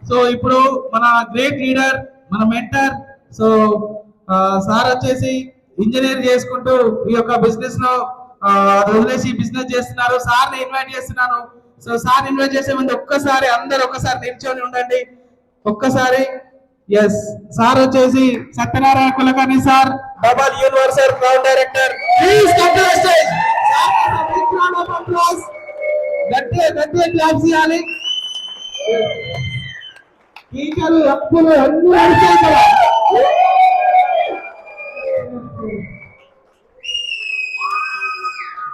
So ఇప్పుడు మన great leader, మన మెంటర్, సో సార్ వచ్చేసి ఇంజనీర్ చేసుకుంటూ ఈ యొక్క బిజినెస్ లో వదిలేసి బిజినెస్ చేస్తున్నారు. సార్ని ఇన్వైట్ చేస్తున్నాను. సో సార్ ఇన్వైట్ చేసే ముందు ఒక్కసారి అందరు ఒక్కసారి నిల్చొని ఉండండి. ఒక్కసారి ఎస్, సార్ వచ్చేసి Satyanarayana Kulkarni sir, double universal crown director. Please come to the stage. గట్టిగా గట్టిగా క్లాప్స్ ఇవ్వాలి. టీచర్లు అప్పులు అన్ని అడిచాయి కదా.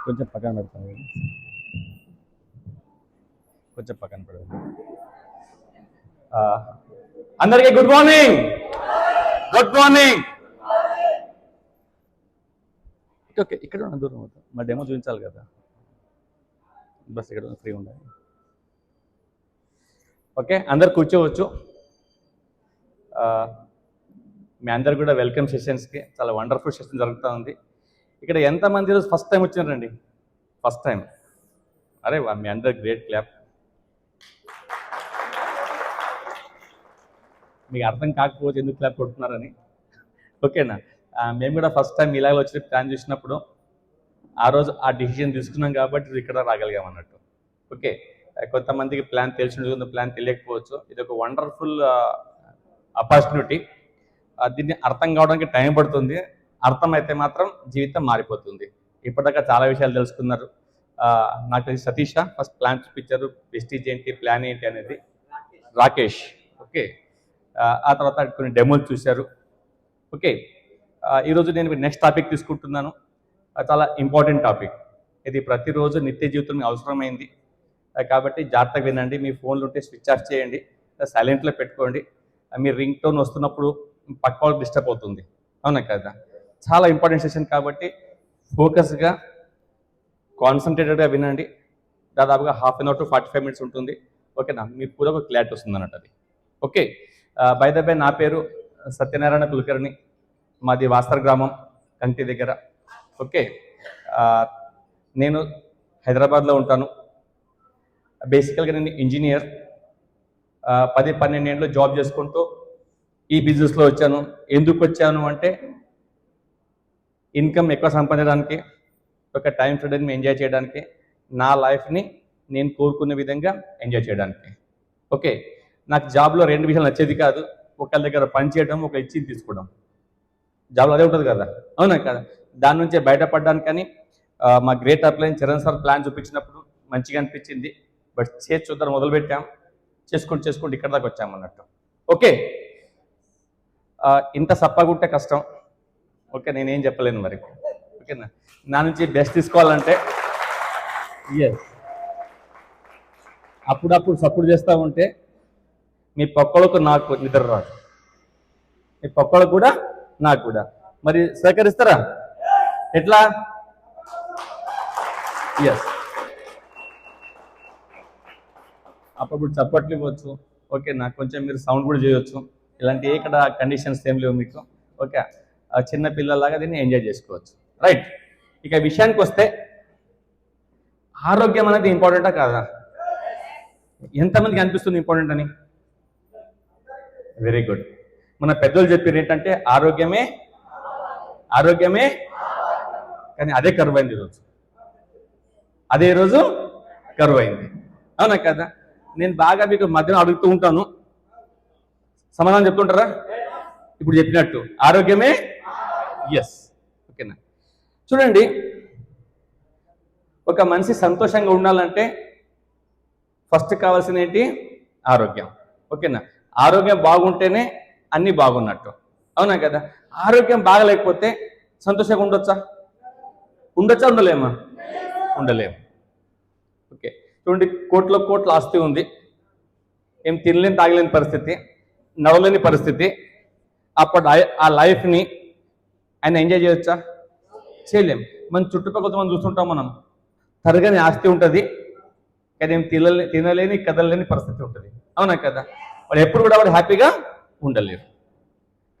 కొంచెం పక్కన పెడతాను, కొంచెం పక్కన పెడతాను. అందరికీ good morning. Good morning. Okay, ఇక్కడ ఉన్న దూరం అవుతాం, మా డెమో చూపించాలి కదా, బస్ ఇక్కడ ఫ్రీ ఉండాలి. ఓకే, అందరు కూర్చోవచ్చు. మీ అందరు కూడా వెల్కమ్ సెషన్స్కి. చాలా వండర్ఫుల్ సెషన్ జరుగుతూ ఉంది. ఇక్కడ ఎంతమంది ఈరోజు ఫస్ట్ టైం వచ్చినారండి? First time. అరే వా, మీ అందరు గ్రేట్ క్లాప్. మీకు అర్థం కాకపోతే ఎందుకు క్లాప్ కొడుతున్నారని. ఓకేనా? మేము కూడా ఫస్ట్ టైం ఇలాగ వచ్చి ప్లాన్ చేసినప్పుడు ఆ రోజు ఆ డిసిజన్ తీసుకున్నాం కాబట్టి ఇక్కడ రాగలిగాం అన్నట్టు. ఓకే, కొంతమందికి ప్లాన్ తెలిసి ఉంటుంది, ప్లాన్ తెలియకపోవచ్చు. ఇది ఒక వండర్ఫుల్ ఆపర్చునిటీ. దీన్ని అర్థం కావడానికి టైం పడుతుంది, అర్థమైతే మాత్రం జీవితం మారిపోతుంది. ఇప్పటిదాకా చాలా విషయాలు తెలుసుకున్నారు. నాకు తెలిసి సతీష ఫస్ట్ ప్లాన్ చూపించారు, వెస్టీజ్ ఏంటి, ప్లాన్ ఏంటి అనేది. రాకేష్, ఓకే, ఆ తర్వాత కొన్ని డెమోలు చూశారు. ఓకే, ఈరోజు నేను నెక్స్ట్ టాపిక్ తీసుకుంటున్నాను. చాలా ఇంపార్టెంట్ టాపిక్ ఇది. ప్రతిరోజు నిత్య జీవితంలో అవసరమైంది కాబట్టి జాగ్రత్తగా వినండి. మీ ఫోన్లు ఉంటే స్విచ్ ఆఫ్ చేయండి, సైలెంట్లో పెట్టుకోండి. మీ రింగ్ టోన్ వస్తున్నప్పుడు పక్క వాళ్ళకి డిస్టర్బ్ అవుతుంది, అవునా కదా? చాలా ఇంపార్టెంట్ సెషన్ కాబట్టి ఫోకస్గా కాన్సన్ట్రేటెడ్గా వినండి. దాదాపుగా half an hour to 45 minutes ఉంటుంది. ఓకేనా? మీ పూర్వ ఒక క్లారిటీ వస్తుంది అన్నట్టు అది. ఓకే, బై ద బై నా పేరు సత్యనారాయణ కులకర్ణి, మాది వాస్తర్ గ్రామం, కంటి దగ్గర. ఓకే, నేను హైదరాబాద్లో ఉంటాను. బేసికల్గా నేను ఇంజనీర్. 10-12 ఏళ్ళు జాబ్ చేసుకుంటూ ఈ బిజినెస్లో వచ్చాను. ఎందుకు వచ్చాను అంటే ఇన్కమ్ ఎక్కువ సంపాదించడానికి, ఒక టైం ఫ్రీడమ్ని ఎంజాయ్ చేయడానికి, నా లైఫ్ని నేను కోరుకునే విధంగా ఎంజాయ్ చేయడానికి. ఓకే, నాకు జాబ్లో 2 విషయాలు నచ్చేది కాదు. ఒకళ్ళ దగ్గర పని చేయడం, ఒక ఇచ్చి తీసుకోవడం. జాబ్లో అదే ఉంటుంది కదా, అవునా కదా? దాని నుంచే బయటపడడానికని మా great upline Charan sir plan చూపించినప్పుడు మంచిగా అనిపించింది. బట్ చేసి చూద్దాం మొదలుపెట్టాం, చేసుకుంటూ ఇక్కడ దాకా వచ్చామన్నట్టు. ఓకే, ఇంత సప్పగుంటే కష్టం. ఓకే, నేనేం చెప్పలేను మరి. ఓకేనా? నా నుంచి బెస్ట్ తీసుకోవాలంటే ఎస్, అప్పుడప్పుడు సపోర్ట్ చేస్తూ ఉంటే మీ పక్కలకు నాకు నిద్ర రాదు, మీ పక్కలకు కూడా నాకు కూడా. మరి సహకరిస్తారా? ఎట్లా? ఎస్, అప్పుడు చప్పట్లు ఇవ్వచ్చు. ఓకే, నాకు కొంచెం మీరు సౌండ్ కూడా చేయవచ్చు. ఇలాంటి ఇక్కడ కండిషన్స్ ఏం లేవు మీకు. ఓకే, చిన్న పిల్లలాగా దీన్ని ఎంజాయ్ చేసుకోవచ్చు. రైట్, ఇక విషయానికి వస్తే ఆరోగ్యం అనేది ఇంపార్టెంటా కాదా? ఎంతమందికి అనిపిస్తుంది ఇంపార్టెంట్ అని? Very good. మన పెద్దలు చెప్పారు ఏంటంటే ఆరోగ్యమే ఆరోగ్యమే, కానీ అదే కరువైంది ఈరోజు. అదే రోజు కరువైంది, అవునా కదా? నేను బాగా మీకు మధ్యలో అడుగుతూ ఉంటాను, సమాధానం చెప్తుంటారా? ఇప్పుడు చెప్పినట్టు ఆరోగ్యమే. ఎస్, ఓకేనా? చూడండి, ఒక మనిషి సంతోషంగా ఉండాలంటే ఫస్ట్ కావాల్సిన ఏంటి? ఆరోగ్యం. ఓకేనా? ఆరోగ్యం బాగుంటేనే అన్నీ బాగున్నట్టు, అవునా కదా? ఆరోగ్యం బాగలేకపోతే సంతోషంగా ఉండొచ్చా? ఉండలేమా? ఉండలేము. ఓకే, చూడండి, కోట్ల ఆస్తి ఉంది, ఏం తినలేని తాగలేని పరిస్థితి, నడవలేని పరిస్థితి. అప్పుడు ఆ లైఫ్ని ఆయన ఎంజాయ్ చేయొచ్చా? చేయలేం. మన చుట్టుపక్కల మనం చూస్తుంటాం, మనం తరగని ఆస్తి ఉంటుంది, కానీ ఏం తినలేని కదలలేని పరిస్థితి ఉంటుంది, అవునా కదా? వాడు ఎప్పుడు కూడా వాడు హ్యాపీగా ఉండలేరు.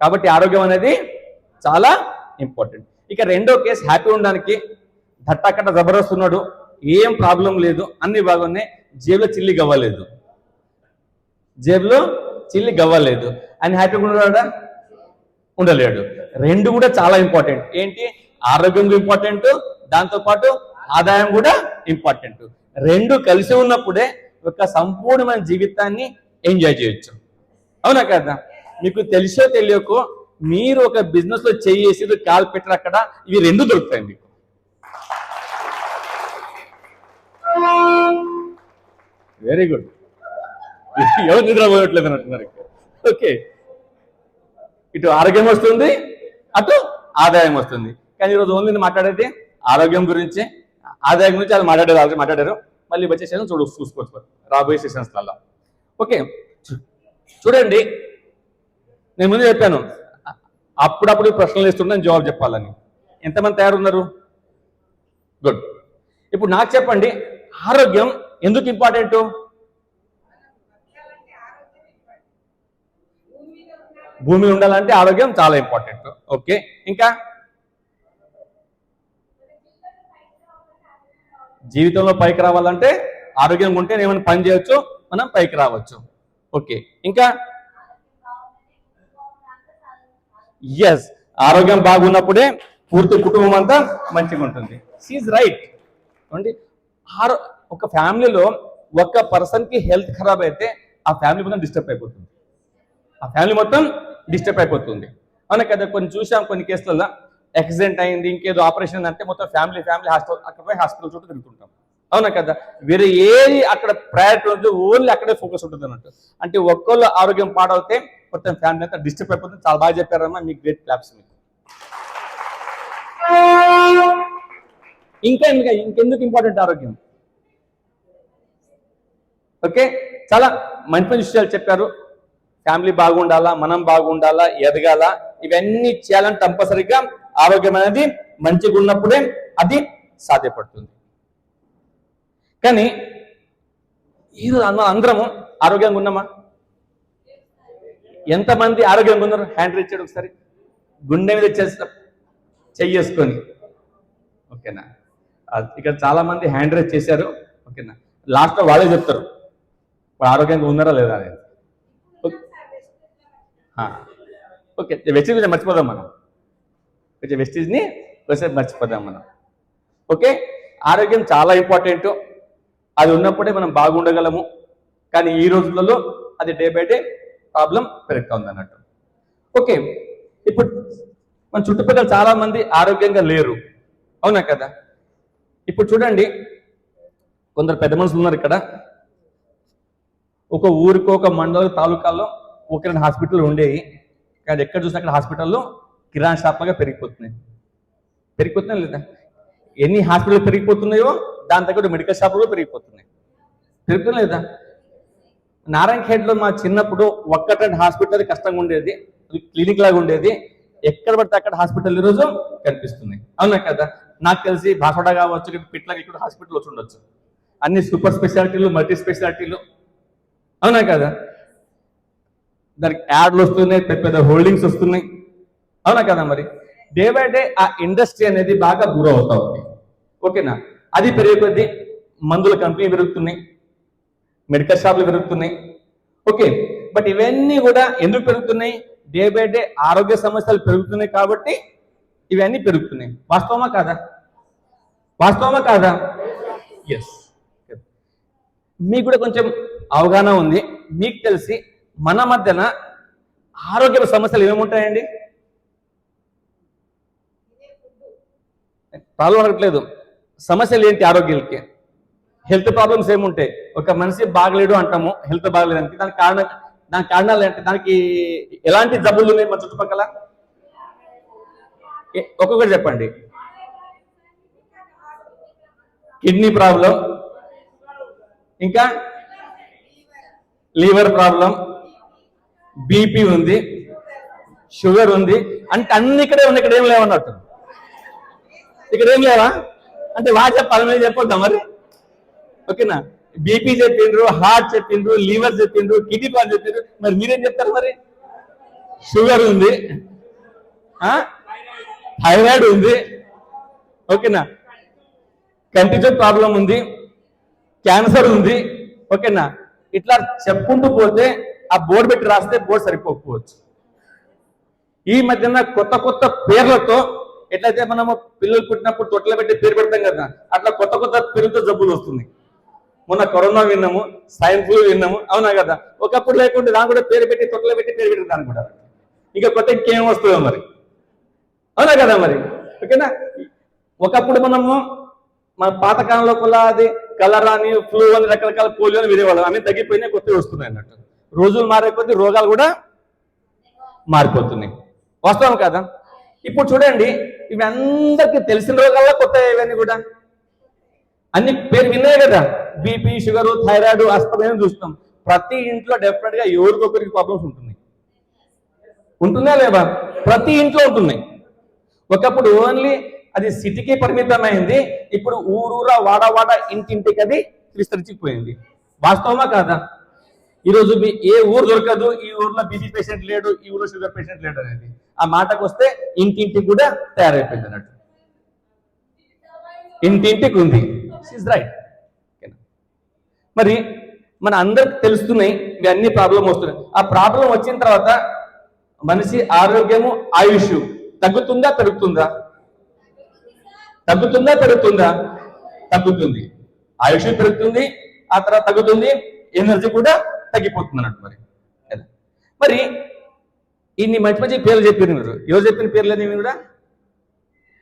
కాబట్టి ఆరోగ్యం అనేది చాలా ఇంపార్టెంట్. ఇక రెండో కేసు, హ్యాపీ ఉండడానికి దట్టకట్ట జబర్దస్తున్నాడు, ఏం ప్రాబ్లం లేదు, అన్ని బాగున్నాయి, జేబులో చిల్లి గవ్వలేదు. జేబులో చిల్లి గవ్వలేదు. ఆయన హ్యాపీగా ఉండడా? ఉండలేడు. రెండు కూడా చాలా ఇంపార్టెంట్. ఏంటి? ఆరోగ్యం ఇంపార్టెంట్, దాంతోపాటు ఆదాయం కూడా ఇంపార్టెంట్. రెండు కలిసి ఉన్నప్పుడే ఒక సంపూర్ణమైన జీవితాన్ని ఎంజాయ్ చేయొచ్చు. అవునా కదా? మీకు తెలిసో తెలియకో మీరు ఒక బిజినెస్ లో చేసి కాలు పెట్టారు అక్కడ, ఇవి రెండు దొరుకుతాయి మీకు. Very good. ఎవరు నిద్రపోయట్లేదు అంటున్నారు. ఓకే, ఇటు ఆరోగ్యం వస్తుంది, అటు ఆదాయం వస్తుంది. కానీ ఈరోజు ఓన్లీ మాట్లాడేది ఆరోగ్యం గురించి, ఆదాయం గురించి. అది మాట్లాడారు. మళ్ళీ వచ్చే సెషన్ చూసుకోవచ్చు రాబోయే సెషన్స్లలో. ఓకే, చూడండి, నేను ముందు చెప్పాను అప్పుడప్పుడు ప్రశ్నలు ఇస్తున్నాను జవాబు చెప్పాలని. ఎంతమంది తయారున్నారు? గుడ్. ఇప్పుడు నాకు చెప్పండి, ఆరోగ్యం ఎందుకు ఇంపార్టెంట్? భూమి ఉండాలంటే ఆరోగ్యం చాలా ఇంపార్టెంట్. ఓకే, ఇంకా జీవితంలో పైకి రావాలంటే ఆరోగ్యం ఉంటే ఏమైనా పని చేయొచ్చు, మనం పైకి రావచ్చు. ఓకే, ఇంకా ఎస్, ఆరోగ్యం బాగున్నప్పుడే పూర్తి కుటుంబం అంతా మంచిగా ఉంటుంది. షీఈ్ రైట్ అండి. ఒక ఫ్యామిలీలో ఒక పర్సన్కి హెల్త్ ఖరాబ్ అయితే ఆ ఫ్యామిలీ మొత్తం డిస్టర్బ్ అయిపోతుంది. అవునా కదా? కొన్ని చూసాం, కొన్ని కేసులలో యాక్సిడెంట్ అయింది, ఇంకేదో ఆపరేషన్ అంటే మొత్తం ఫ్యామిలీ హాస్పిటల్, అక్కడ పోయి హాస్పిటల్ చుట్టూ తిరుగుతుంటాం. అవునా కదా? వేరే ఏది అక్కడ ప్రయారిటీ ఉంటుంది, ఓన్లీ అక్కడే ఫోకస్ ఉంటుంది అన్నట్టు. అంటే ఒక్కళ్ళు ఆరోగ్యం పాడవుతే మొత్తం ఫ్యామిలీ అంతా డిస్టర్బ్ అయిపోతుంది. చాలా బాగా చెప్పారమ్మా, మీకు గ్రేట్ క్లాప్స్. మీకు ఇంకెందుకు ఇంపార్టెంట్ ఆరోగ్యం? ఓకే, చాలా మంచి మంచి విషయాలు చెప్పారు. ఫ్యామిలీ బాగుండాలా, మనం బాగుండాలా, ఎదగాల, ఇవన్నీ చేయాలంటే కంపల్సరిగా ఆరోగ్యం అనేది మంచిగా ఉన్నప్పుడే అది సాధ్యపడుతుంది. కానీ ఈరోజు అందరము ఆరోగ్యంగా ఉన్నామా? ఎంతమంది ఆరోగ్యంగా ఉన్నారు? హ్యాండ్ రైజ్ చేయడం ఒకసారి, గుండె మీద చెయ్యేసుకొని. ఓకేనా? ఇక్కడ చాలా మంది హ్యాండ్ రైజ్ చేశారు. ఓకేనా? లాస్ట్లో వాళ్ళే చెప్తారు వాళ్ళు ఆరోగ్యంగా ఉన్నారా లేదా అనేది. ఓకే, వెస్టేజ్ కొంచెం మర్చిపోదాం మనం, వెస్టేజ్ని కొంచెం మర్చిపోదాం మనం. ఓకే, ఆరోగ్యం చాలా ఇంపార్టెంట్. అది ఉన్నప్పుడే మనం బాగుండగలము. కానీ ఈ రోజులలో అది డే బై డే ప్రాబ్లం పెరుగుతూ ఉంది అన్నట్టు. ఓకే, ఇప్పుడు మన చుట్టుపక్కల చాలా మంది ఆరోగ్యంగా లేరు. అవునా కదా? ఇప్పుడు చూడండి, కొందరు పెద్ద మనుషులు ఉన్నారు ఇక్కడ. ఒక ఊరికో, ఒక మండలం, తాలూకాల్లో ఒక రెండు హాస్పిటల్ ఉండేవి. కానీ ఎక్కడ చూసినా అక్కడ హాస్పిటల్లో కిరాణా షాప్లుగా పెరిగిపోతున్నాయి లేదా? ఎన్ని హాస్పిటల్ పెరిగిపోతున్నాయో దాని తగ్గట్టు మెడికల్ షాపులు పెరిగిపోతున్నాయి లేదా? నారాయణ ఖేడ్లో మా చిన్నప్పుడు ఒక్కటంటే హాస్పిటల్ కష్టంగా ఉండేది, క్లినిక్ లాగా ఉండేది. ఎక్కడ పడితే అక్కడ హాస్పిటల్ ఈరోజు కనిపిస్తున్నాయి. అవునా కదా? నాకు తెలిసి బాసోడా కావచ్చు, పిట్లాగా ఇక్కడ హాస్పిటల్ వచ్చి ఉండొచ్చు. అన్ని సూపర్ స్పెషాలిటీలు, మల్టీ స్పెషాలిటీలు. అవునా కదా? దానికి యాడ్లు వస్తున్నాయి, పెద్ద పెద్ద హోల్డింగ్స్ వస్తున్నాయి. అవునా కదా? మరి డే బై డే ఆ ఇండస్ట్రీ అనేది బాగా గ్రో అవుతా ఉంది. ఓకేనా? అది పెరిగే కొద్దీ మందుల కంపెనీ పెరుగుతున్నాయి, మెడికల్ షాపులు పెరుగుతున్నాయి. ఓకే, బట్ ఇవన్నీ కూడా ఎందుకు పెరుగుతున్నాయి? డే బై డే ఆరోగ్య సమస్యలు పెరుగుతున్నాయి కాబట్టి ఇవన్నీ పెరుగుతున్నాయి. వాస్తవమా కాదా? ఎస్. మీకు కూడా కొంచెం అవగాహన ఉంది. మీకు తెలిసి మన మధ్యన ఆరోగ్య సమస్యలు ఏమేముంటాయండి? ప్రాబ్లం అడగట్లేదు, సమస్యలు ఏంటి ఆరోగ్యాలకి? హెల్త్ ప్రాబ్లమ్స్ ఏముంటాయి? ఒక మనిషి బాగలేడు అంటాము, హెల్త్ బాగలేదు అంటే దానికి కారణాలు ఏంటి? దానికి ఎలాంటి జబ్బులు ఉన్నాయి మన చుట్టుపక్కల? ఒక్కొక్కటి చెప్పండి. కిడ్నీ ప్రాబ్లం, ఇంకా లివర్ ప్రాబ్లం, బీపీ ఉంది, షుగర్ ఉంది. అంటే అన్ని ఇక్కడే ఉన్నాయి, ఇక్కడ ఏం లేవన్నట్టు. ఇక్కడ ఏం లేవా అంటే చెప్పాలి, మీద చెప్పొద్దా మరి? ఓకేనా? బీపీ చెప్పిండ్రు, హార్ట్ చెప్పిండ్రు, లివర్ చెప్పిండ్రు, కిడ్నీ ప్రాబ్లం చెప్పిండ్రు. మరి మీరేం చెప్తారు మరి? షుగర్ ఉంది, థైరాయిడ్ ఉంది. ఓకేనా? కంటితో ప్రాబ్లం ఉంది, క్యాన్సర్ ఉంది. ఓకేనా? ఇట్లా చెప్పుకుంటూ పోతే ఆ బోర్డు పెట్టి రాస్తే బోర్డు సరిపోకపోవచ్చు. ఈ మధ్యన కొత్త కొత్త పేర్లతో ఎట్లయితే మనము పిల్లలు పుట్టినప్పుడు తొట్టలో పెట్టి పేరు పెడతాం కదా, అట్లా కొత్త కొత్త పేరుతో జబ్బులు వస్తున్నాయి. మొన్న కరోనా విన్నాము, స్వైన్ ఫ్లూ విన్నాము, అవునా కదా. ఒకప్పుడు లేకుంటే దాని కూడా పేరు పెట్టి తొట్టలో పెట్టి పేరు పెట్టి దాని కూడా ఇంకా కొత్త ఇంకేం వస్తుందో మరి, అవునా కదా మరి. ఓకేనా. ఒకప్పుడు మనము మన పాతకాలంలో కూడా అది కలరా అని, ఫ్లూ అని, రకరకాల పోలియో అని వినేవాళ్ళం. అన్ని తగ్గిపోయినాయి, కొత్తవి వస్తున్నాయి అన్నట్టు. రోజులు మారే కొద్దీ రోగాలు కూడా మారిపోతున్నాయి. వాస్తవం కదా. ఇప్పుడు చూడండి, ఇవి అందరికీ తెలిసిన రోగాల్లో కొత్త ఇవన్నీ కూడా అన్ని పేరు విన్నాయి కదా. బీపీ, షుగరు, థైరాయిడ్, ఆస్తమా చూస్తాం. ప్రతి ఇంట్లో డెఫినెట్ గా ఎవరికొకరికి ప్రాబ్లమ్స్ ఉంటున్నాయి. ఉంటుందా లేదా? ప్రతి ఇంట్లో ఉంటున్నాయి. ఒకప్పుడు ఓన్లీ అది సిటీకి పరిమితమైంది, ఇప్పుడు ఊరూరా వాడవాడ ఇంటింటికి అది విస్తరించిపోయింది. వాస్తవమా కాదా? ఈరోజు ఏ ఊరు దొరకదు, ఈ ఊర్లో బీపీ పేషెంట్ లేడు, ఈ ఊర్లో షుగర్ పేషెంట్ లేడు అనేది ఆ మాటకు వస్తే ఇంటింటికి కూడా తయారైపోయింది అన్నట్టు. ఇంటింటికి ఉంది. రైట్. మరి మన అందరికి తెలుస్తున్నాయి ఇవన్నీ ప్రాబ్లం వస్తున్నాయి. ఆ ప్రాబ్లం వచ్చిన తర్వాత మనిషి ఆరోగ్యము, ఆయుష్ తగ్గుతుందా పెరుగుతుందా? తగ్గుతుందా పెరుగుతుందా? తగ్గుతుంది. ఆయుష్ పెరుగుతుంది, ఆ తర్వాత తగ్గుతుంది, ఎనర్జీ కూడా తగ్గిపోతుంది అన్నట్టు. మరి ఇన్ని మంచి మంచి పేర్లు చెప్పారు మీరు. ఎవరు చెప్పిన పేర్లని కూడా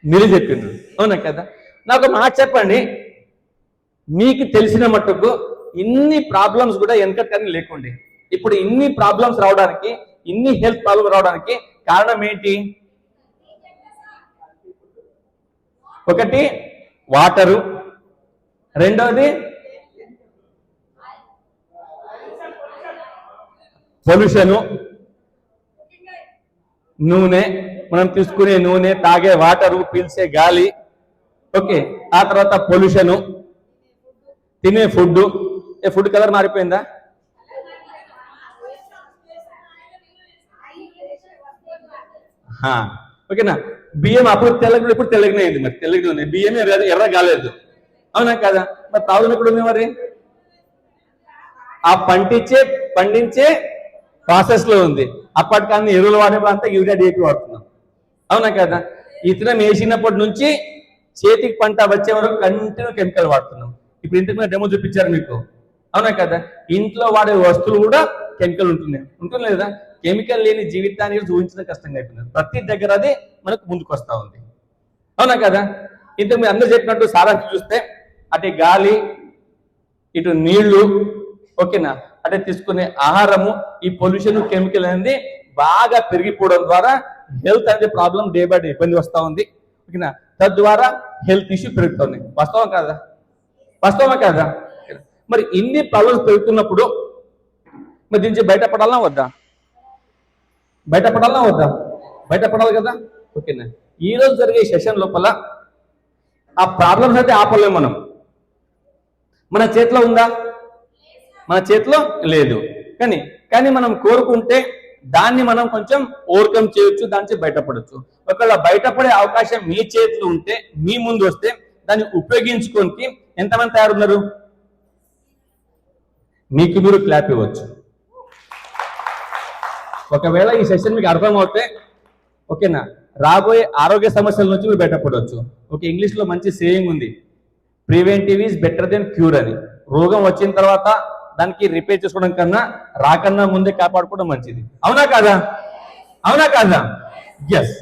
మీరు చెప్పిండ్రు, అవునా కదా. నాకు మాట చెప్పండి, మీకు తెలిసిన మట్టుకు ఇన్ని ప్రాబ్లమ్స్ కూడా వెనకటని లేకుండే ఇప్పుడు ఇన్ని ప్రాబ్లమ్స్ రావడానికి, ఇన్ని హెల్త్ ప్రాబ్లమ్ రావడానికి కారణం ఏంటి? ఒకటి వాటరు, రెండవది పొల్యూషను, నూనె, మనం తీసుకునే నూనె, తాగే వాటరు, పీల్చే గాలి. ఓకే. ఆ తర్వాత పొల్యూషను, తినే ఫుడ్. ఏ ఫుడ్ కలర్ మారిపోయిందా? ఓకేనా. బియ్యం అప్పుడు తెల్లగా, ఇప్పుడు తెల్లగానే అయింది. మరి తెల్లగానే ఉంది, బియ్యమే ఎర్ర కాలేదు, అవునా కదా. మరి ప్రాబ్లం ఎక్కడ ఉంది మరి? ఆ పండించే ప్రాసెస్ లో ఉంది. అప్పటికన్నా ఎరువులు వాడేప్పుడు అంతా యూరియా, డిఏపి వాడుతున్నాం, అవునా కదా. ఇతరం వేసినప్పటి నుంచి చేతికి పంట వచ్చే వరకు కంటిన్యూ కెమికల్ వాడుతున్నాం. ఇప్పుడు ఇంతకు మీద డెమో చూపించారు మీకు, అవునా కదా. ఇంట్లో వాడే వస్తువులు కూడా కెమికల్ ఉంటుంది లేదా? కెమికల్ లేని జీవితాన్ని ఊహించడం కష్టంగా అయిపోయింది. ప్రతి దగ్గర అది మనకు ముందుకు వస్తూ ఉంది, అవునా కదా. ఇంతకు మీరు అందరూ చెప్పినట్టు సారాంశం చూస్తే అటు గాలి, ఇటు నీళ్లు, ఓకేనా, అంటే తీసుకునే ఆహారము, ఈ పొల్యూషన్, కెమికల్ అనేది బాగా పెరిగిపోవడం ద్వారా హెల్త్ అనేది ప్రాబ్లం డే బై డే ఇబ్బంది వస్తూ ఉంది, ఓకేనా. తద్వారా హెల్త్ ఇష్యూ పెరుగుతుంది. వాస్తవం కాదా? వాస్తవమే కాదా? మరి ఇన్ని ప్రాబ్లమ్స్ పెరుగుతున్నప్పుడు మరి దీని నుంచి బయటపడాలా వద్దా? బయటపడాలా వద్దా? బయటపడాలి కదా. ఓకేనా. ఈ రోజు జరిగే సెషన్ లోపల ఆ ప్రాబ్లమ్స్ అయితే ఆపలేము మనం. మన చేతిలో ఉందా? మన చేతిలో లేదు. కానీ మనం కోరుకుంటే దాన్ని మనం కొంచెం ఓవర్కమ్ చేయొచ్చు, దాని నుంచి బయటపడవచ్చు. ఒకవేళ బయటపడే అవకాశం మీ చేతిలో ఉంటే, మీ ముందు వస్తే దాన్ని ఉపయోగించుకోనికి ఎంతమంది తయారున్నారు? మీకు మీరు క్లాప్ ఇవ్వచ్చు. ఒకవేళ ఈ సెషన్ మీకు అర్థమవుతే, ఓకేనా, రాబోయే ఆరోగ్య సమస్యల నుంచి మీరు బయటపడవచ్చు. ఓకే. ఇంగ్లీష్లో మంచి సేయింగ్ ఉంది, preventive is better than cure అని. రోగం వచ్చిన తర్వాత దానికి రిపేర్ చేసుకోవడం కన్నా రాకన్నా ముందే కాపాడుకోవడం మంచిది, అవునా కాదా? అవునా కాదా? ఎస్.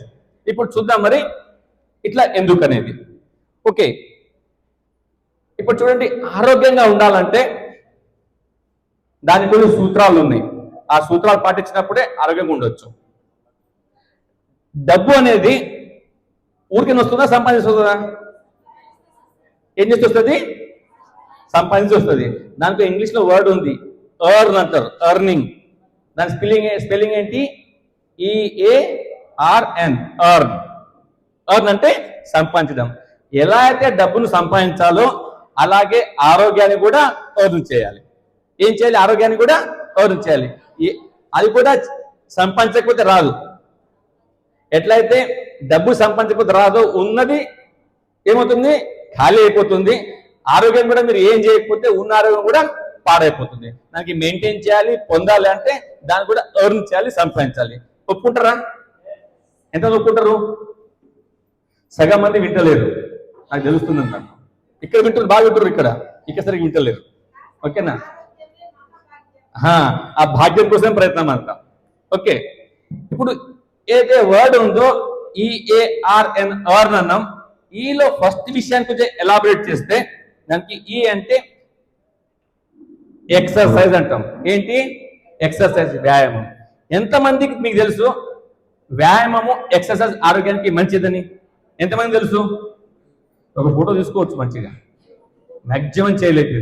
ఇప్పుడు చూద్దాం మరి ఇట్లా ఎందుకు అనేది. ఓకే. ఇప్పుడు చూడండి, ఆరోగ్యంగా ఉండాలంటే దానికి కొన్ని సూత్రాలు ఉన్నాయి. ఆ సూత్రాలు పాటించినప్పుడే ఆరోగ్యంగా ఉండొచ్చు. డబ్బు అనేది ఊరికే వస్తుందా, సంపాదిస్తుందా? ఏం చేసి వస్తుంది? సంపాదించి వస్తుంది. దాంట్లో ఇంగ్లీష్లో వర్డ్ ఉంది, ఎర్న్ అంటారు, ఎర్నింగ్. దాని స్పెల్లింగ్ ఏంటి? EARN, earn. ఎర్న్ అంటే సంపాదించడం. ఎలా అయితే డబ్బును సంపాదించాలో అలాగే ఆరోగ్యాన్ని కూడా ఎర్న్ చేయాలి. ఏం చేయాలి? ఆరోగ్యాన్ని కూడా ఎర్న్ చేయాలి. అది కూడా సంపాదించకపోతే రాదు. ఎట్లయితే డబ్బు సంపాదించకపోతే రాదో, ఉన్నది ఏమవుతుంది? ఖాళీ అయిపోతుంది. ఆరోగ్యం కూడా మీరు ఏం చేయకపోతే ఉన్న ఆరోగ్యం కూడా పాడైపోతుంది. దానికి మెయింటైన్ చేయాలి, పొందాలి అంటే దాన్ని కూడా ఎర్న్ చేయాలి, సంపాదించాలి. ఒప్పుకుంటారా? ఎంత ఒప్పుకుంటారు? సగం మంది వింటలేరు, నాకు తెలుస్తుంది అంటాను. ఇక్కడ వింటారు, బాగా వింటారు, ఇక్కడ సరిగ్గా వింటలేరు. ఓకేనా? ఆ భాగ్యం కోసం ప్రయత్నం అంతా. ఓకే, ఇప్పుడు ఏదైతే వర్డ్ ఉందో EARN ఎర్న్ అన్నాం. ఈలో ఫస్ట్ విషయాన్ని కొంచెం ఎలాబరేట్ చేస్తే దానికి ఈ అంటే ఎక్సర్సైజ్ అంటాం. ఏంటి? ఎక్సర్సైజ్, వ్యాయామం. ఎంతమందికి మీకు తెలుసు వ్యాయామము ఎక్సర్సైజ్ ఆరోగ్యానికి మంచిదని? ఎంతమంది తెలుసు? ఒక ఫోటో తీసుకోవచ్చు మంచిగా. మ్యాక్సిమం చేయలేదు.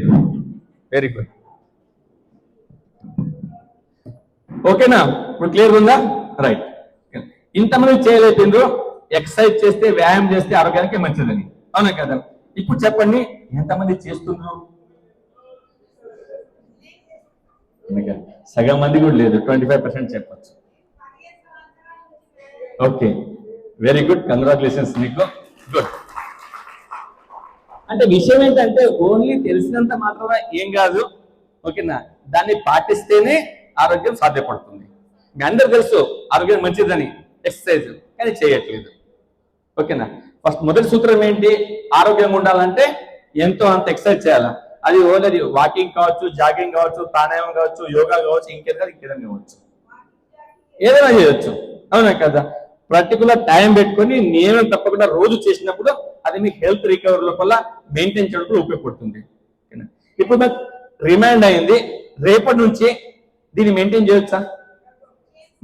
Very good. ఓకేనా? ఇప్పుడు క్లియర్ ఉందా? రైట్. ఇంతమంది చేయలేపిండ్రు ఎక్సర్సైజ్ చేస్తే, వ్యాయామం చేస్తే ఆరోగ్యానికి మంచిదని, అవునా కదా? ఇప్పుడు చెప్పండి, ఎంతమంది చేస్తున్నారు? సగం మంది కూడా లేదు, 25% చెప్పచ్చు. ఓకే, వెరీ గుడ్, కంగ్రాచులేషన్స్ మీకు. గుడ్. అంటే విషయం ఏంటంటే ఓన్లీ తెలిసినంత మాత్రమే ఏం కాదు. ఓకేనా? దాన్ని పాటిస్తేనే ఆరోగ్యం సాధ్యపడుతుంది. మీ అందరూ తెలుసు ఆరోగ్యం మంచిదని, ఎక్సర్సైజ్, కానీ చేయట్లేదు. ఓకేనా? ఫస్ట్ మొదటి సూత్రం ఏంటి? ఆరోగ్యంగా ఉండాలంటే ఎంతో అంత ఎక్సర్సైజ్ చేయాలి. అది ఓన్లీ వాకింగ్ కావచ్చు, జాగింగ్ కావచ్చు, ప్రాణాయామం కావచ్చు, యోగా కావచ్చు, ఇంకేదైనా కావచ్చు, ఏదైనా చేయొచ్చు, అవునా కదా? పర్టికులర్ టైం పెట్టుకొని నియమం తప్పకుండా రోజు చేసినప్పుడు అది మీ హెల్త్ రికవరీ లోపల మెయింటైన్ చేయడానికి ఉపయోగపడుతుంది. ఇప్పుడు నాకు రిమైండ్ అయింది, రేపటి నుంచి దీన్ని మెయింటైన్ చేయొచ్చా?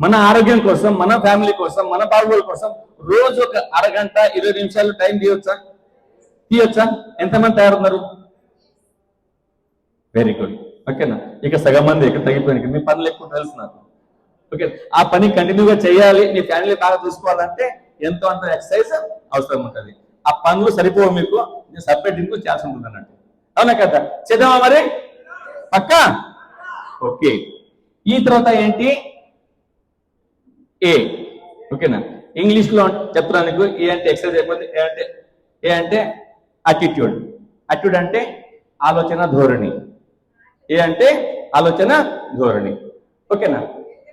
మన ఆరోగ్యం కోసం, మన ఫ్యామిలీ కోసం, మన బాగోగుల కోసం రోజు ఒక అరగంట 20 నిమిషాలు టైం తీయొచ్చా? ఎంతమంది తయారున్నారు? Very good. ఓకేనా? ఇక సగం మంది ఇక్కడ తగ్గిపోయిన మీ పనులు ఎక్కువ తెలుసు నాకు. ఓకే, ఆ పని కంటిన్యూగా చేయాలి, మీ ఫ్యామిలీ బాగా చూసుకోవాలంటే ఎంతో అంత ఎక్సర్సైజ్ అవసరం ఉంటుంది. ఆ పనులు సరిపోవు, మీకు సపరేట్ ఇంకో చేయాల్సి ఉంటుంది అన్నట్టు, అవునా కదా? చేద్దామా మరి? పక్కా? ఓకే. ఈ తర్వాత ఏంటి? ఏ. ఓకేనా? ఇంగ్లీష్ లో చెప్తున్నాను నీకు. ఏ అంటే ఎక్సర్సైజ్ అయిపోతుంది. ఏ అంటే అటిట్యూడ్. అటిట్యూడ్ అంటే ఆలోచన ధోరణి. ఏ అంటే ఆలోచన ధోరణి. ఓకేనా?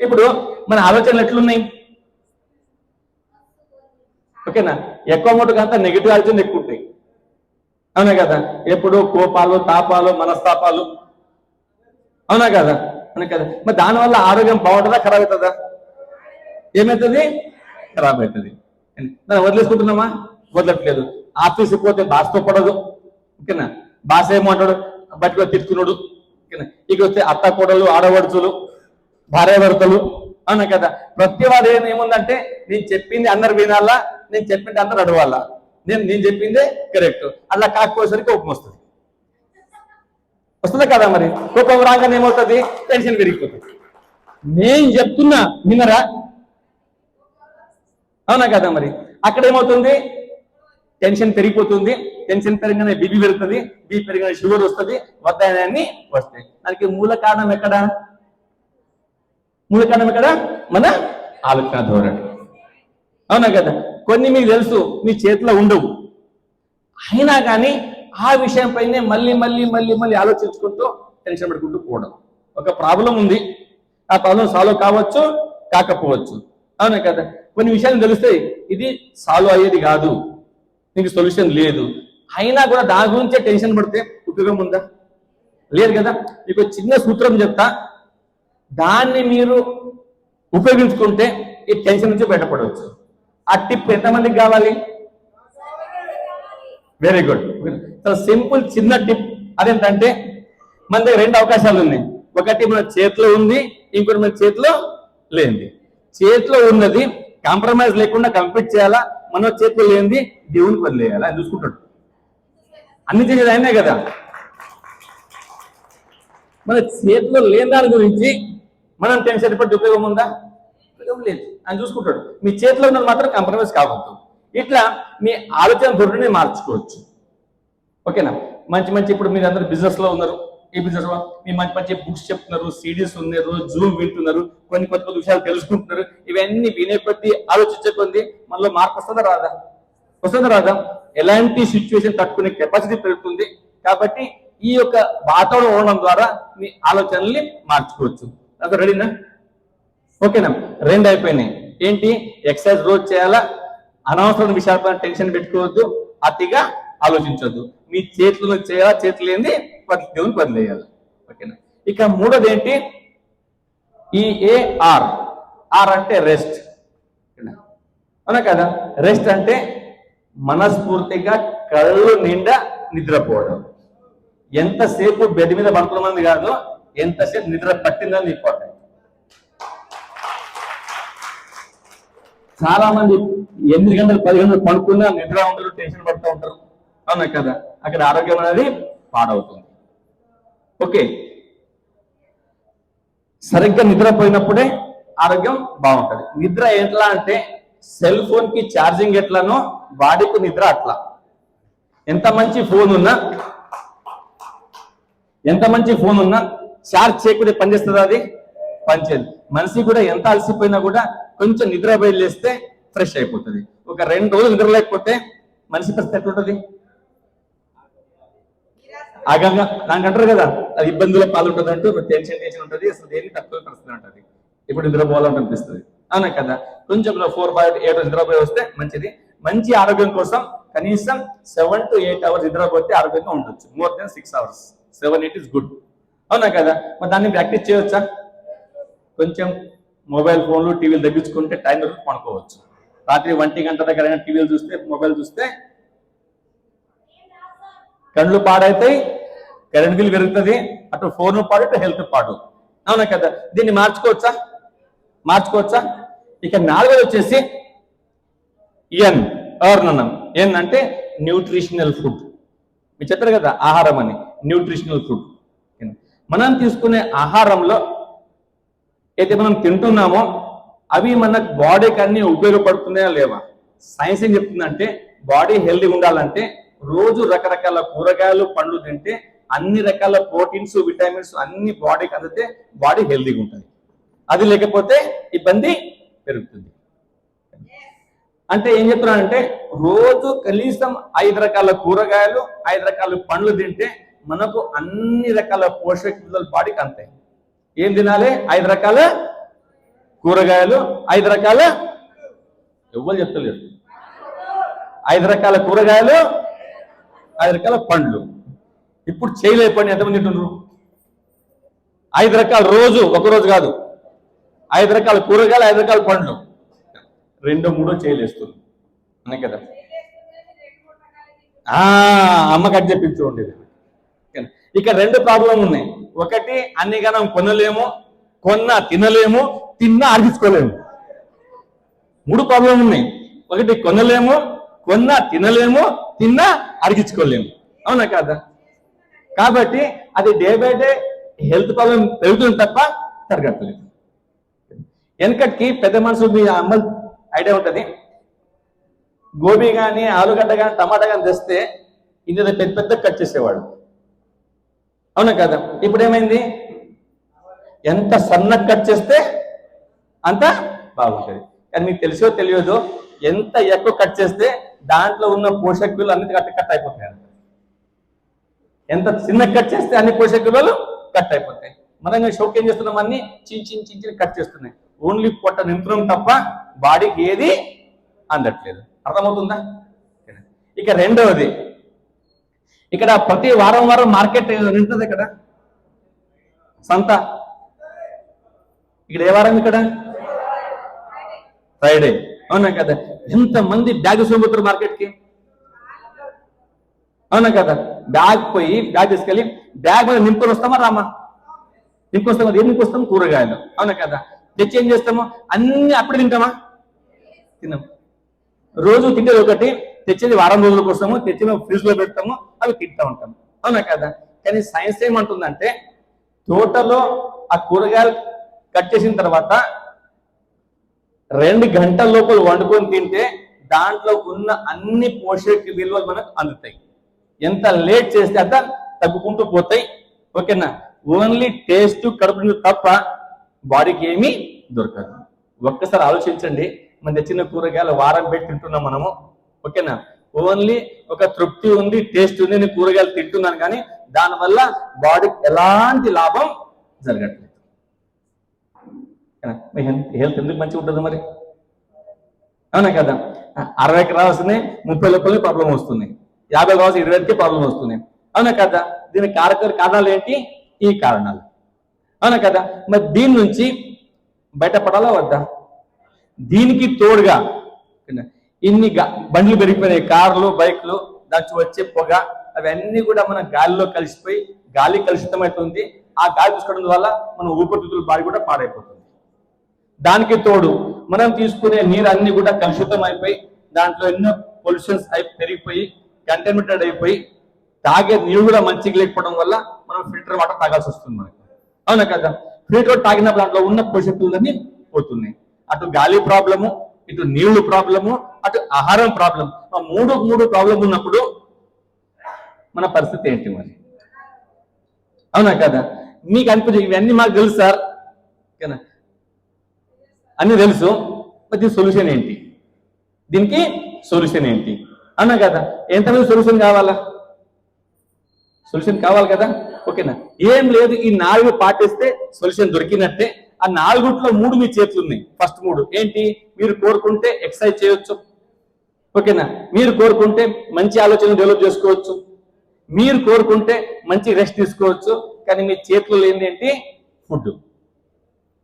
ఇప్పుడు మన ఆలోచనలు ఎట్లున్నాయి? ఓకేనా? ఎక్కువ మటుకు అంతా నెగిటివ్ ఆలోచనలు ఎక్కువ ఉంటాయి, అవునా కదా? ఎప్పుడు కోపాలు, తాపాలు, మనస్తాపాలు, అవునా కదా? అవునా కదా? మరి దానివల్ల ఆరోగ్యం బాగుంటుందా, ఖరాబ్ అవుతుందా? ఏమవుతుంది? ఖరాబ్ అవుతుంది. దాన్ని వదిలేసుకుంటున్నామా? వదలట్లేదు. ఆఫీస్కి పోతే బాస్తో పడదు. ఓకేనా? బాస్ ఏమంటాడు? బయటకు తిట్టుకున్నాడు. ఓకేనా? ఇక వస్తే అత్త కోడలు, ఆడవడుచులు, భార్యాభర్తలు, అవునా కదా? ప్రతి వాడు ఏముందంటే నేను చెప్పింది అందరు వినాలా, నేను చెప్పింది అందరు అడవాలా, నేను చెప్పిందే కరెక్ట్. అలా కాకపోయేసరికి కోపం వస్తుంది. వస్తుందా కదా? మరి కోపం రాగానే ఏమవుతుంది? టెన్షన్ పెరిగిపోతుంది. నేను చెప్తున్నా వినరా, అవునా కదా? మరి అక్కడ ఏమవుతుంది? టెన్షన్ పెరిగిపోతుంది. టెన్షన్ పెరిగిన బీపీ పెరుగుతుంది, బీపీ పెరిగిన షుగర్ వస్తుంది, వద్దాయని వస్తాయి. దానికి మూల కారణం ఎక్కడ? మన ఆలోచన ధోరణి, అవునా కదా? కొన్ని మీకు తెలుసు మీ చేతిలో ఉండవు, అయినా కానీ ఆ విషయం పైనే మళ్ళీ మళ్ళీ మళ్ళీ మళ్ళీ ఆలోచించుకుంటూ టెన్షన్ పడుకుంటూ పోవడం. ఒక ప్రాబ్లం ఉంది, ఆ ప్రాబ్లం సాల్వ్ కావచ్చు, కాకపోవచ్చు, అవునా కదా? కొన్ని విషయాలు తెలుస్తాయి, ఇది సాల్వ్ అయ్యేది కాదు, నీకు సొల్యూషన్ లేదు, అయినా కూడా దాని గురించే టెన్షన్ పడితే ఉపయోగం ఉందా? లేదు కదా? మీకు చిన్న సూత్రం చెప్తా, దాన్ని మీరు ఉపయోగించుకుంటే ఈ టెన్షన్ నుంచి బయటపడవచ్చు. ఆ టిప్ ఎంతమందికి కావాలి? Very good. సింపుల్ చిన్న టిప్. అదేంటంటే మన దగ్గర 2 అవకాశాలు ఉన్నాయి. ఒకటి మన చేతిలో ఉంది, ఇంకోటి మన చేతిలో లేనిది. చేతిలో ఉన్నది కాంప్రమైజ్ లేకుండా కంప్లీట్ చేయాలా, మన చేతిలో లేనిది దేవునికి వదిలేయాలా, అని చూసుకుంటాడు. అన్ని చేసేది అయినా కదా. మన చేతిలో లేని దాని గురించి మనం టెన్షన్ పడి ఉపయోగం ఉందా? ఉపయోగం లేదు, అని చూసుకుంటాడు. మీ చేతిలో ఉన్నది మాత్రం కాంప్రమైజ్ కావద్దు. ఇట్లా మీ ఆలోచన ధోరణిని మార్చుకోవచ్చు. ఓకేనా? మంచి మంచి ఇప్పుడు మీరు అందరూ బిజినెస్ లో ఉన్నారు, ఈ బిజినెస్ లో మీ మంచి మంచి బుక్స్ చెప్తున్నారు, సిడీస్ ఉన్నారు, రోజు జూమ్ వింటున్నారు, కొన్ని కొత్త కొత్త విషయాలు తెలుసుకుంటున్నారు. ఇవన్నీ వినే కొద్దీ, ఆలోచించే కొద్దీ మనలో మార్పు వస్తుందా రాదా? ఎలాంటి సిచ్యువేషన్ తట్టుకునే కెపాసిటీ పెరుగుతుంది. కాబట్టి ఈ యొక్క వాతావరణం ఉండడం ద్వారా మీ ఆలోచనల్ని మార్చుకోవచ్చు. అక్కడ రెడీనా? ఓకేనా? రెండు అయిపోయినాయి. ఏంటి? ఎక్సర్సైజ్ రోజు చేయాలా, అనవసరమైన విషయాలపైన టెన్షన్ పెట్టుకోవద్దు, అతిగా ఆలోచించవద్దు, మీ చేతులను చేయాలా, చేతులు ఏంది దేవుని వదిలేయాలి. ఓకేనా? ఇక మూడోది ఏంటి? EAR. ఆర్ అంటే రెస్ట్. అవునా కదా? రెస్ట్ అంటే మనస్ఫూర్తిగా కళ్ళు నిండా నిద్రపోవడం. ఎంతసేపు బెడ్ మీద పడుకున్నది కాదు, ఎంతసేపు నిద్ర పట్టిందని ఇంపార్టెంట్. చాలా మంది 8 గంటలు 10 గంటలు పడుకున్నా నిద్ర ఉంటారు, టెన్షన్ పడుతూ ఉంటారు. అవునా కదా? అక్కడ ఆరోగ్యం అనేది పాడవుతుంది. ఓకే, సరిగ్గా నిద్రపోయినప్పుడే ఆరోగ్యం బాగుంటుంది. నిద్ర ఎట్లా అంటే సెల్ ఫోన్ కి ఛార్జింగ్ ఎట్లానో బాడీకి నిద్ర అట్లా. ఎంత మంచి ఫోన్ ఉన్నా ఛార్జ్ చేయకపోతే పనిచేస్తుంది, అది పనిచేయదు. మనిషి కూడా ఎంత అలసిపోయినా కూడా కొంచెం నిద్ర బయలుదేస్తే ఫ్రెష్ అయిపోతుంది. ఒక 2 రోజులు నిద్ర లేకపోతే మనిషి పరిస్థితి ఎట్లుంటుంది? ఆగంగా దానికి అంటారు కదా, అది ఇబ్బందుల పాల్గొంటుంది అంటూ టెన్షన్ ఉంటుంది, అసలు దేనికి తక్కువ పరిస్థితి ఉంటుంది. ఇప్పుడు నిద్రపోవాలని అనిపిస్తుంది. అవునా కదా? కొంచెం 4 to 8 నిద్రపోయి వస్తే మంచిది. మంచి ఆరోగ్యం కోసం కనీసం 7 to 8 hours నిద్రపోతే ఆరోగ్యంగా ఉండొచ్చు. More than 6 hours, 7-8 is good. అవునా కదా? మరి దాన్ని ప్రాక్టీస్ చేయవచ్చా? కొంచెం మొబైల్ ఫోన్లు టీవీలు తగ్గించుకుంటే టైం వరకు పడుకోవచ్చు. రాత్రి 1 గంట దగ్గర టీవీలు చూస్తే, మొబైల్ చూస్తే కళ్ళు పాడైతాయి, కరెంట్ బిల్ పెరుగుతుంది, అటు ఫోన్ పాడు, ఇటు హెల్త్ పాడు. అవునా కదా? దీన్ని మార్చుకోవచ్చా? ఇక 4వది వచ్చేసి ఎర్ననం. ఏంటంటే న్యూట్రిషనల్ ఫుడ్. మీరు చెప్పారు కదా ఆహారం అని, న్యూట్రిషనల్ ఫుడ్. మనం తీసుకునే ఆహారంలో అయితే మనం తింటున్నామో అవి మన బాడీకి అన్ని ఉపయోగపడుతున్నాయా లేవా? సైన్స్ ఏం చెప్తుందంటే బాడీ హెల్దీగా ఉండాలంటే రోజు రకరకాల కూరగాయలు, పండ్లు తింటే అన్ని రకాల ప్రోటీన్స్, విటమిన్స్ అన్ని బాడీకి అందితే బాడీ హెల్దీగా ఉంటుంది. అది లేకపోతే ఇబ్బంది పెరుగుతుంది. అంటే ఏం చెప్తున్నానంటే రోజు కనీసం 5 రకాల కూరగాయలు, 5 రకాల పండ్లు తింటే మనకు అన్ని రకాల పోషక విలువలు బాడీకి అంతాయి. ఏం తినాలి? 5 రకాల కూరగాయలు, 5 రకాల, ఎవ్వరు చెప్తలేరు, 5 రకాల కూరగాయలు, 5 రకాల పండ్లు. ఇప్పుడు చేయలేకపోయినా ఎంతమంది తింటున్నారు? 5 రకాల రోజు, ఒక రోజు కాదు, 5 రకాల కూరగాయలు, 5 రకాల పండ్లు, 2-3 చేయలేస్తుంది అనే కదా. అమ్మకి అది చెప్పించుకోండి. ఇక 2 ప్రాబ్లం ఉన్నాయి. ఒకటి, అన్ని గణం కొనలేము, కొన్నా తినలేము, తిన్నా అరిగించుకోలేము. 3 ప్రాబ్లం ఉన్నాయి. ఒకటి కొనలేము, కొన్నా తినలేము, తిన్నా అరిగించుకోలేము. అవునా కాదా? కాబట్టి అది day by day health problem పెరుగుతుంది తప్ప తరగట్లేదు. వెనకటికి పెద్ద మనుషులు, మీ అమ్మ ఐడియా ఉంటుంది, గోబీ కానీ, ఆలుగడ్డ కానీ, టమాటా కానీ తెస్తే ఇందులో పెద్ద పెద్ద కట్ చేసేవాడు. అవునా కదా? ఇప్పుడు ఏమైంది? ఎంత సన్నగా కట్ చేస్తే అంత బాగుంటుంది. కానీ మీకు తెలిసో తెలియదో, ఎంత ఎక్కువ కట్ చేస్తే దాంట్లో ఉన్న పోషక విలువలు అన్ని కట్ అయిపోతాయి. ఎంత చిన్న కట్ చేస్తే అన్ని పోషక విలువలు కట్ అయిపోతాయి. మనం షోక్ ఏం చేస్తున్నాం? అన్ని చిన్న కట్ చేస్తున్నాయి. ఓన్లీ పొట్ట నింపుతున్నాం తప్ప బాడీకి ఏది అందట్లేదు. అర్థమవుతుందా? ఇక 2వది, ఇక్కడ ప్రతి వారం మార్కెట్ ఉంటుంది. ఇక్కడ సంత. ఇక్కడ ఏ వారం? ఇక్కడ ఫ్రైడే. అవునా కదా? ఎంతమంది బ్యాగ్ తీసుకొని మార్కెట్కి? అవునా కదా? బ్యాగ్ తీసుకెళ్ళి బ్యాగ్ మీద నింపుకొని వస్తామా రామా? నింపుకొస్తామా? ఏం నింపుకొస్తాం? కూరగాయలు. అవునా కదా? తెచ్చి ఏం చేస్తాము? అన్ని అప్పుడు తింటామా? తిన్నాం. రోజు తింటేది ఒకటి, తెచ్చేది వారం రోజుల కోసము, తెచ్చిన ఫ్రిడ్జ్ లో పెడతాము, అవి తింటా ఉంటాము. అవునా కదా? కానీ సైన్స్ ఏమంటుందంటే తోటలో ఆ కూరగాయలు కట్ చేసిన తర్వాత 2 గంటల లోపల వండుకొని తింటే దాంట్లో ఉన్న అన్ని పోషక విలువలు మనకు అందుతాయి. ఎంత లేట్ చేస్తే అంత తగ్గుకుంటూ పోతాయి. ఓకేనా? ఓన్లీ టేస్ట్, కడుపు తప్ప బాడీకి ఏమీ దొరకదు. ఒక్కసారి ఆలోచించండి, మన తెచ్చిన కూరగాయలు వారం పెట్టి తింటున్నాం మనము. ఓకేనా? ఓన్లీ ఒక తృప్తి ఉంది, టేస్ట్ ఉంది, నేను కూరగాయలు తింటున్నాను, కానీ దానివల్ల బాడీకి ఎలాంటి లాభం జరగట్లేదు. హెల్త్ ఎందుకు మంచిగా ఉంటుంది మరి? అవునా కదా? 60కి రావాల్సింది 30 లోపలనే ప్రాబ్లం వస్తుంది, 50 కావాల్సిన 20కి ప్రాబ్లం వస్తుంది. అవునా కదా? దీనికి కారణాలు ఏంటి? ఈ కారణాలు. అవునా కదా? మరి దీని నుంచి బయటపడాలా వద్దా? దీనికి తోడుగా ఇన్ని బండ్లు పెరిగిపోయినాయి, కార్లు, బైక్లు, దానికి వచ్చే పొగ, అవన్నీ కూడా మన గాలిలో కలిసిపోయి గాలి కలుషితమవుతుంది. ఆ గాలి తీసుకోవడం వల్ల మన ఊపిరితిత్తుల బాడీ కూడా పాడైపోతుంది. దానికి తోడు మనం తీసుకునే నీరు అన్ని కూడా కలుషితం అయిపోయి దాంట్లో ఎన్నో పొల్యూషన్స్ పెరిగిపోయి కంటామినేటెడ్ అయిపోయి తాగే నీరు కూడా మంచిగా లేకపోవడం వల్ల మనం ఫిల్టర్ వాటర్ తాగాల్సి వస్తుంది మనకి. అవునా కదా? ఫిల్టర్ తాగినప్పుడు దాంట్లో ఉన్న పోషకాలన్నీ పోతున్నాయి. అటు గాలి ప్రాబ్లము, ఇటు నీళ్లు ప్రాబ్లము, అటు ఆహారం ప్రాబ్లం. ఆ మూడు ప్రాబ్లం ఉన్నప్పుడు మన పరిస్థితి ఏంటి మరి? అవునా కదా? మీకు అనిపించే ఇవన్నీ మాకు తెలుసు సార్, ఓకేనా, అన్ని తెలుసు, మరి సొల్యూషన్ ఏంటి? దీనికి సొల్యూషన్ ఏంటి? అవునా కదా? ఎంతమంది సొల్యూషన్ కావాలా? సొల్యూషన్ కావాలి కదా? ఓకేనా? ఏం లేదు, ఈ 4 పాటిస్తే సొల్యూషన్ దొరికినట్టే. ఆ 4 3 మీ చేతులు ఉన్నాయి. ఫస్ట్ 3 ఏంటి? మీరు కోరుకుంటే ఎక్సర్సైజ్ చేయొచ్చు, ఓకేనా, మీరు కోరుకుంటే మంచి ఆలోచన డెవలప్ చేసుకోవచ్చు, మీరు కోరుకుంటే మంచి రెస్ట్ తీసుకోవచ్చు. కానీ మీ చేతుల్లో ఏంటి? Food,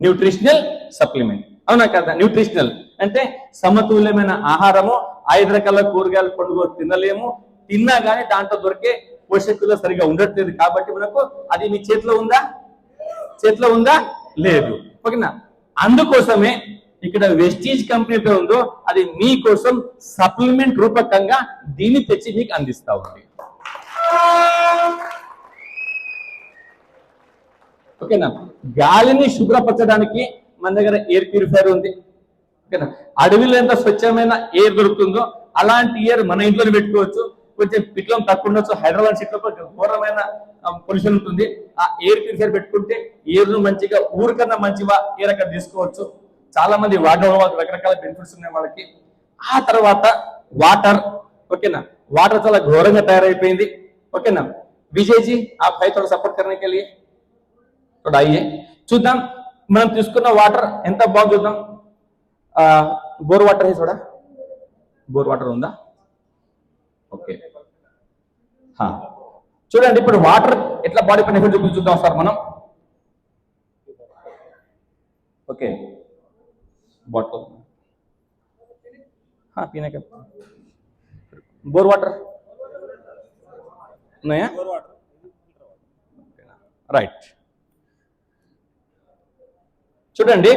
nutritional supplement. అవునా కదా? న్యూట్రిషనల్ అంటే సమతుల్యమైన ఆహారము. 5 రకాల కూరగాయలు, పండుగ తినలేము, తిన్నా కానీ దాంట్లో దొరికే పోషకులు సరిగా ఉండట్లేదు. కాబట్టి మనకు అది మీ చేతిలో ఉందా? చేతిలో ఉందా? లేదు. ఓకేనా? అందుకోసమే ఇక్కడ వెస్టీజ్ కంపెనీతో ఉందో అది మీకోసం సప్లిమెంట్ రూపకంగా దీన్ని తెచ్చి మీకు అందిస్తా ఉంది. ఓకేనా? గాలిని శుభ్రపరచడానికి మన దగ్గర ఎయిర్ ప్యూరిఫైర్ ఉంది. ఓకేనా? అడవిలో ఎంత స్వచ్ఛమైన ఎయిర్ దొరుకుతుందో అలాంటి ఎయిర్ మన ఇంట్లోనే పెట్టుకోవచ్చు. కొంచెం పిట్లం తక్కువ ఉండొచ్చు, హైదరాబాద్ సిటీలో ఘోరమైన పొల్యూషన్ ఉంటుంది. ఆ ఎయిర్ ప్యూరిఫైర్ పెట్టుకుంటే ఎయిర్ ను మంచిగా ఊరికన్నా మంచిగా ఎయిర్ అక్కడ తీసుకోవచ్చు. చాలా మంది వాడడం వల్ల రకరకాల బెనిఫిట్స్ ఉన్నాయి వాళ్ళకి. ఆ తర్వాత వాటర్, ఓకేనా, వాటర్ చాలా ఘోరంగా తయారైపోయింది. ఓకేనా? విజయ్జీ आप है थोड़ा सपोर्ट करने के लिए थोड़ा आइए చూద్దాం. మనం తీసుకున్న వాటర్ ఎంత బాగుంది చూద్దాం. బోర్ వాటర్ है थोड़ा బోర్ వాటర్ ఉందా? ఓకే, చూడండి ఇప్పుడు వాటర్ ఎట్లా బాడీ పైన ఎఫెక్ట్ చూద్దాం సార్ మనం. ఓకే, బాటిల్ పీనే का బోర్ వాటర్ ఉన్నాయా? రైట్. చూడండి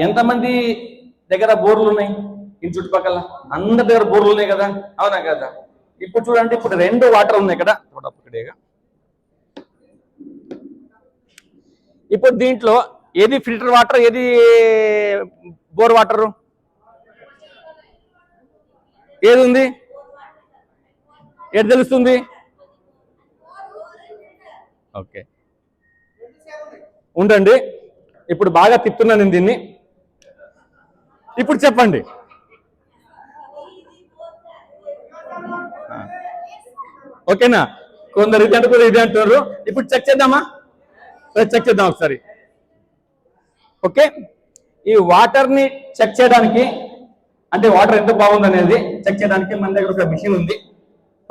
ఎంతమంది దగ్గర బోర్లు ఉన్నాయి? ఈ చుట్టుపక్కల అందరి దగ్గర బోర్లు ఉన్నాయి కదా? అవునా కదా? ఇప్పుడు చూడండి, ఇప్పుడు 2 వాటర్ ఉన్నాయి ఇక్కడ. ఇప్పుడు దీంట్లో ఏది ఫిల్టర్ వాటర్, ఏది బోర్ వాటరు? ఏది ఉంది? ఏది తెలుస్తుంది? ఓకే, ఉండండి, ఇప్పుడు బాగా తిప్పుతున్నాను నేను దీన్ని. ఇప్పుడు చెప్పండి. ఓకేనా? కొందరు ఇది అంటారు, ఇది అంటారు. ఇప్పుడు చెక్ చేద్దామా? చెక్ చేద్దాం ఒకసారి. ఓకే, ఈ వాటర్ ని చెక్ చేయడానికి, అంటే వాటర్ ఎంత బాగుంది అనేది చెక్ చేయడానికి మన దగ్గర ఒక మిషన్ ఉంది.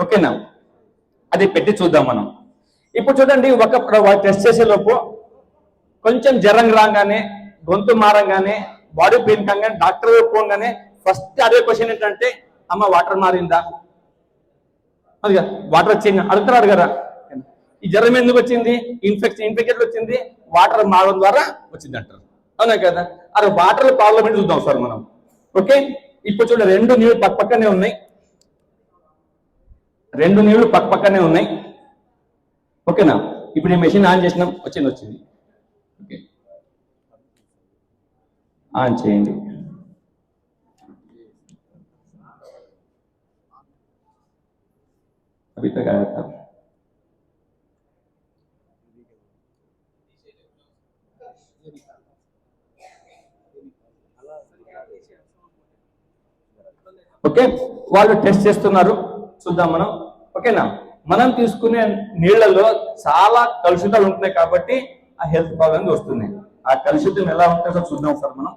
ఓకేనా? అది పెట్టి చూద్దాం మనం. ఇప్పుడు చూడండి, ఒక టెస్ట్ చేసే లోపు కొంచెం జ్వరం రాగానే, గొంతు మారంగానే, బాడీ పెయిన్ కాగానే, డాక్టర్ పోగానే ఫస్ట్ అదే క్వశ్చన్ ఏంటంటే, అమ్మ వాటర్ మారిందా? అదిగా వాటర్ వచ్చింది అడుగుతారు కదా. ఈ జ్వరం ఎందుకు వచ్చింది? ఇన్ఫెక్షన్ వచ్చింది, వాటర్ మారడం ద్వారా వచ్చింది అంటారు. అవునా కదా? అది వాటర్ ప్రాబ్లం ఏంటి చూద్దాం సార్ మనం. ఓకే, ఇప్పుడు చూడండి, 2 నీళ్లు పక్కనే ఉన్నాయి. 2 నీళ్లు పక్కనే ఉన్నాయి. ఓకేనా? ఇప్పుడు ఈ మెషిన్ ఆన్ చేసినాం, వచ్చింది. ఓకే, ఆన్ చేయండి. अभी तक आया था. ఓకే, వాళ్ళు టెస్ట్ చేస్తున్నారు, చూద్దాం మనం. ఓకేనా? మనం తీసుకునే నీళ్లలో చాలా కలుషితాలు ఉంటున్నాయి కాబట్టి ఆ హెల్త్ ప్రాబ్లమ్స్ వస్తున్నాయి. ఆ కలుషితం ఎలా ఉంటుందో చూద్దాం సార్ మనం.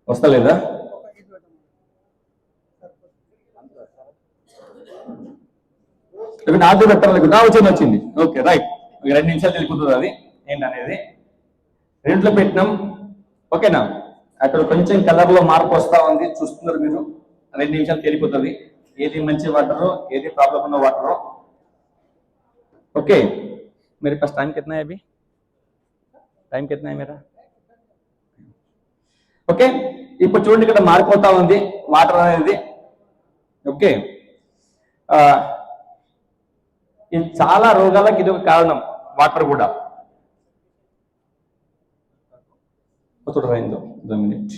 వస్తలేదా? నాకు పెట్టాలి, నా వచ్చింది. ఓకే రైట్, 2 నిమిషాలు తెలుపుతుంది అది ఏంటనేది. రెంట్లో పెట్టినాం, ఓకేనా? అక్కడ కొంచెం కలర్ లో మార్పు వస్తా ఉంది, చూస్తున్నారు మీరు. 2 నిమిషాలు తెలిపోతుంది ఏది మంచి వాటర్, ఏది ప్రాబ్లం ఉన్న వాటర్. ओके मेरे पास टाइम कितना है अभी? टाइम कितना है मेरा? ఓకే, ఇప్పుడు చూడండి ఇక్కడ మారిపోతా ఉంది వాటర్ అనేది. ఓకే, ఇది చాలా రోగాలకు ఇది ఒక కారణం, వాటర్ కూడా. రైందో 2 मिनट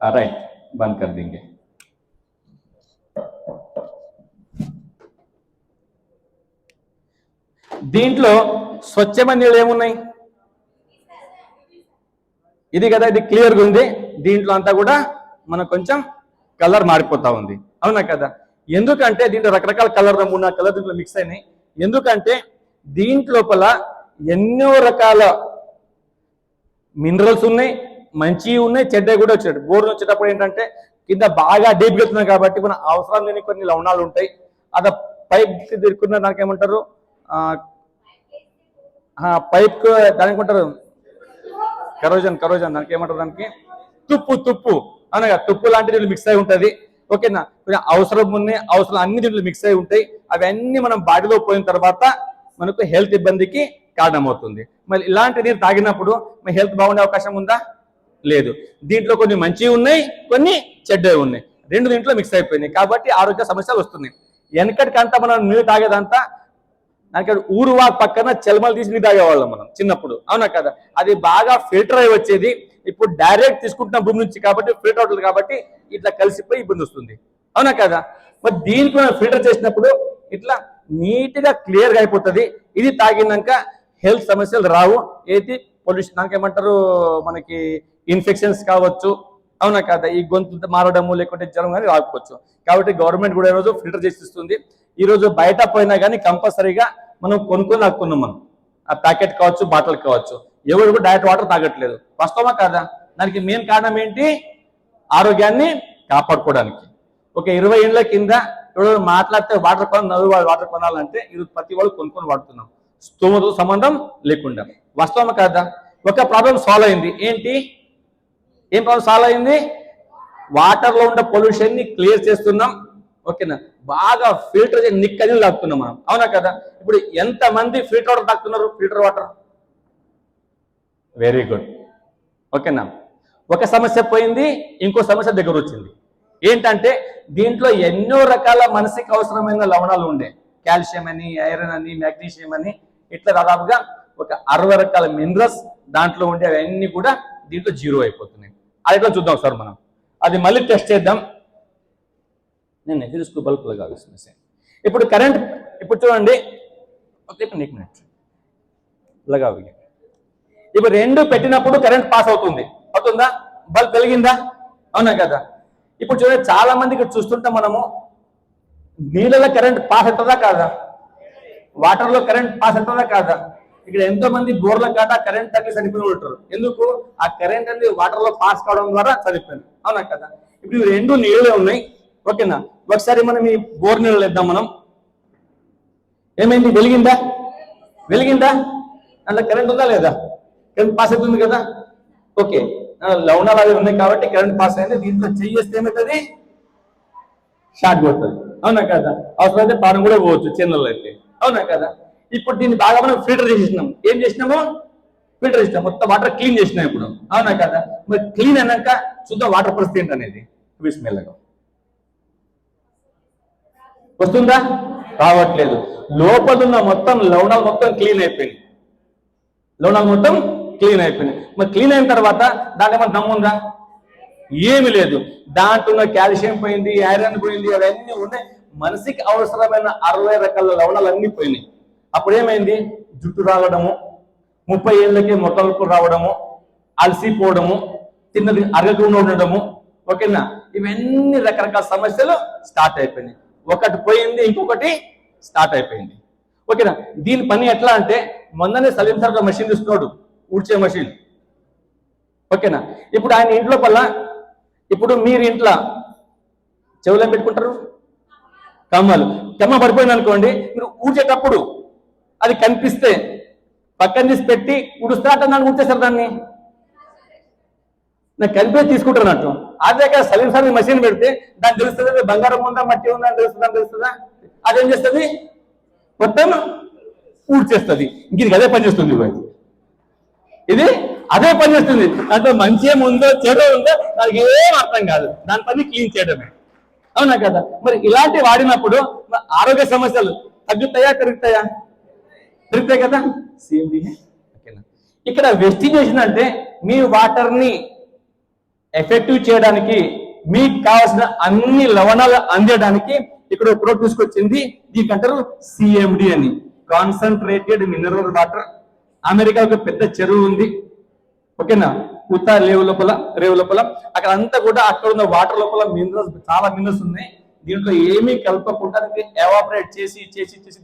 राइट, बंद कर देंगे. దీంట్లో స్వచ్ఛమైన నీళ్ళు ఏమున్నాయి? ఇది కదా, ఇది క్లియర్గా ఉంది. దీంట్లో అంతా కూడా మనకు కొంచెం కలర్ మారిపోతా ఉంది, అవునా కదా? ఎందుకంటే దీంట్లో రకరకాల కలర్, 3-4 కలర్ దీంట్లో మిక్స్ అయినాయి. ఎందుకంటే దీంట్లోపల ఎన్నో రకాల మినరల్స్ ఉన్నాయి, మంచివి ఉన్నాయి, చెడ్డవి కూడా వచ్చాడు. బోర్లు వచ్చేటప్పుడు ఏంటంటే కింద బాగా డీప్ వెళ్తున్నాయి కాబట్టి మన అవసరం లేని కొన్ని లవణాలు ఉంటాయి. అద పైప్ తిరుక్కున్న దానికి ఏమంటారు, పైప్ దానికి ఏమంటారు, కరోజన్ దానికి ఏమంటారు, దానికి తుప్పు అనగా తుప్పు లాంటిది మిక్స్ అయి ఉంటుంది. ఓకేనా? అవసరం ఉన్నాయి, అవసరం అన్ని దీంట్లో మిక్స్ అయి ఉంటాయి. అవన్నీ మనం బాడీలో పోయిన తర్వాత మనకు హెల్త్ ఇబ్బందికి కారణమవుతుంది. మరి ఇలాంటి నీరు తాగినప్పుడు మన హెల్త్ బాగుండే అవకాశం ఉందా? లేదు. దీంట్లో కొన్ని మంచివి ఉన్నాయి, కొన్ని చెడ్డవి ఉన్నాయి, రెండు దీంట్లో మిక్స్ అయిపోయినాయి కాబట్టి ఆరోగ్య సమస్యలు వస్తున్నాయి. వెనకటికంతా మనం నీరు తాగేదంతా దానికి ఊరువా పక్కన చెల్మలు తీసి నీరు తాగేవాళ్ళం మనం చిన్నప్పుడు, అవునా కదా? అది బాగా ఫిల్టర్ అయి వచ్చేది. ఇప్పుడు డైరెక్ట్ తీసుకుంటున్న భూమి నుంచి కాబట్టి ఫిల్టర్ అవుతుంది కాబట్టి ఇట్లా కలిసిపోయి ఇబ్బంది వస్తుంది, అవునా కదా? మరి దీనికి మనం ఫిల్టర్ చేసినప్పుడు ఇట్లా నీట్ గా క్లియర్ గా అయిపోతుంది. ఇది తాగినాక హెల్త్ సమస్యలు రావు. ఏది పొల్యూషన్ దానికి ఏమంటారు, మనకి ఇన్ఫెక్షన్స్ కావచ్చు, అవునా కదా? ఈ గొంతు మారడము లేకుంటే జ్వరం కానీ రాకపోవచ్చు. కాబట్టి గవర్నమెంట్ కూడా ఈరోజు ఫిల్టర్ చేసి ఇస్తుంది. ఈరోజు బయట పోయినా కానీ కంపల్సరీగా మనం కొనుక్కొని తాగుతున్నాం. మనం ఆ ప్యాకెట్ కావచ్చు, బాటిల్ కావచ్చు. ఎవరు కూడా డైరెక్ట్ వాటర్ తాగట్లేదు. వాస్తవమా కాదా? దానికి మెయిన్ కారణం ఏంటి? ఆరోగ్యాన్ని కాపాడుకోవడానికి. ఒక 20 ఏళ్ల కింద ఎవరు మాట్లాడితే వాటర్ వాటర్ కొనాలంటే ఈరోజు ప్రతి వాళ్ళు కొనుక్కొని వాడుతున్నాం, స్థూమతో సంబంధం లేకుండా. వాస్తవమా కాదా? ఒక ప్రాబ్లం సాల్వ్ అయింది. ఏంటి? ఏం ప్రాబ్లం సాల్వ్ అయింది? వాటర్ లో ఉన్న పొల్యూషన్ ని క్లియర్ చేస్తున్నాం. ఓకేనా? బాగా ఫిల్టర్ చేసి నిక్కని తాగుతున్నాం మనం, అవునా కదా? ఇప్పుడు ఎంత మంది ఫిల్టర్ వాటర్ తాగుతున్నారు? Filter water very good. ఓకేనా? ఒక సమస్య పోయింది, ఇంకో సమస్య దగ్గర వచ్చింది. ఏంటంటే దీంట్లో ఎన్నో రకాల మనసుకి అవసరమైన లవణాలు ఉండే, కాల్షియం అని, ఐరన్ అని, మెగ్నీషియం అని, ఇట్లా దాదాపుగా ఒక 60 రకాల మినరల్స్ దాంట్లో ఉండే అవన్నీ కూడా దీంట్లో జీరో అయిపోతున్నాయి. అది ఎట్లా చూద్దాం సార్ మనం. అది మళ్ళీ టెస్ట్ చేద్దాం. నేను फिर इसको बल्ब लगा इसमें से. ఇప్పుడు కరెంట్ ఇప్పుడు చూడండి, ఒక మినిట్ లగావి. ఇప్పుడు రెండు పెట్టినప్పుడు కరెంట్ పాస్ అవుతుందా? బల్బ్ వెలిగిందా? అవునా కదా? ఇప్పుడు చూడండి, చాలా మంది ఇక్కడ చూస్తుంటాం మనము, నీళ్ళలో కరెంట్ పాస్ అవుతుందా కాదా? వాటర్ లో కరెంట్ పాస్ అవుతుందా కాదా? ఇక్కడ ఎంతో మంది బోర్ల కాట కరెంట్ తగ్గి చనిపోయి ఉంటారు. ఎందుకు? ఆ కరెంట్ అనేది వాటర్ లో పాస్ కావడం ద్వారా చనిపోయింది, అవునా కదా? ఇప్పుడు ఇవి రెండు నీళ్ళే ఉన్నాయి. ఓకేనా? ఒకసారి మనం ఈ బోర్ నీళ్ళు వేద్దాం. మనం ఏమైంది? వెలిగిందా? అందులో కరెంట్ ఉందా లేదా? కరెంట్ పాస్ అవుతుంది కదా? ఓకే, లవణాలు అవి ఉన్నాయి కాబట్టి కరెంట్ పాస్ అయింది. దీంట్లో చేస్తే ఏమవుతుంది? షార్ట్ కొడుతుంది, అవునా కదా? అవసరమైతే పానం కూడా పోవచ్చు చిన్నలో అయితే, అవునా కదా? ఇప్పుడు దీన్ని బాగా మనం ఫిల్టర్ చేసేసినాం. ఏం చేసినాము? ఫిల్టర్ చేసినాం, మొత్తం వాటర్ క్లీన్ చేసినాం ఇప్పుడు, అవునా కదా? మరి క్లీన్ అన్నాక చూద్దాం వాటర్ పరిస్థితి ఏంటనేది. స్మెల్గా వస్తుందా? రావట్లేదు. లోపల ఉన్న మొత్తం లవణాలు మొత్తం క్లీన్ అయిపోయింది. మరి క్లీన్ అయిన తర్వాత దాంట్లో ఏమైనా దమ్ముందా? ఏమి లేదు. దాంట్లో ఉన్న కాల్షియం పోయింది, ఐరన్ పోయింది, అవన్నీ ఉన్నాయి. మనిషికి అవసరమైన 60 రకాల లవణాలు అన్ని పోయినాయి. అప్పుడు ఏమైంది? జుట్టు రావడము, 30 ఏళ్ళకి మొక్కలకు రావడము, అలసిపోవడము, తిన్నది అరగకుండా ఉండడము, ఓకేనా? ఇవన్నీ రకరకాల సమస్యలు స్టార్ట్ అయిపోయినాయి. ఒకటి పోయింది, ఇంకొకటి స్టార్ట్ అయిపోయింది. ఓకేనా? దీని పని ఎట్లా అంటే, మొన్ననే సలీం సార్ ఒక మెషిన్ తీసుకున్నాడు, ఊడ్చే మెషిన్. ఓకేనా? ఇప్పుడు ఆయన ఇంట్లో పల్ల, ఇప్పుడు మీరు ఇంట్లో చెవులు ఏం పెట్టుకుంటారు? కమ్మలు. కమ్మ పడిపోయింది అనుకోండి, మీరు ఊడ్చేటప్పుడు అది కనిపిస్తే పక్కన తీసి పెట్టి ఉడుస్తా నన్ను ఊడ్చేస్తారు దాన్ని. నాకు కనిపించి తీసుకుంటారు అన్నట్టు. అదే కదా సలీం సార్ మెషిన్ పెడితే దాన్ని తెలుస్తుంది బంగారం ఉందా మట్టి ఉందా అని తెలుస్తుందా? అదేం చేస్తుంది? మొత్తం ఊడ్చేస్తుంది. ఇంక అదే పని చేస్తుంది. ఇది అదే పని చేస్తుంది. అంటే మంచి ఏముందో చెడు ఉందో నాకు ఏం అర్థం కాదు, దాని పని క్లీన్ చేయడమే. అవునా కదా? మరి ఇలాంటి వాడినప్పుడు ఆరోగ్య సమస్యలు తగ్గుతాయా పెరుగుతాయా? పెరుగుతాయి కదా. సేమ్ ఓకేనా? ఇక్కడ వెస్టిగేషన్ అంటే మీ వాటర్ని ఎఫెక్టివ్ చేయడానికి, మీకు కావాల్సిన అన్ని లవణాలు అందేయడానికి ఇక్కడ ఒక ప్రోడక్ట్ తీసుకొచ్చింది. దీనికి అంటారు సిఎండి అని, కాన్సన్ట్రేటెడ్ మినరల్ వాటర్. అమెరికా ఒక పెద్ద చెరువు ఉంది, ఓకేనా? ఉత్తా రేవు లోపల అక్కడ అంతా కూడా అక్కడ ఉన్న వాటర్ లోపల మినరల్స్, చాలా మినరల్స్ ఉన్నాయి. దీంట్లో ఏమీ కలపకుండా ఎవాపరేట్ చేసి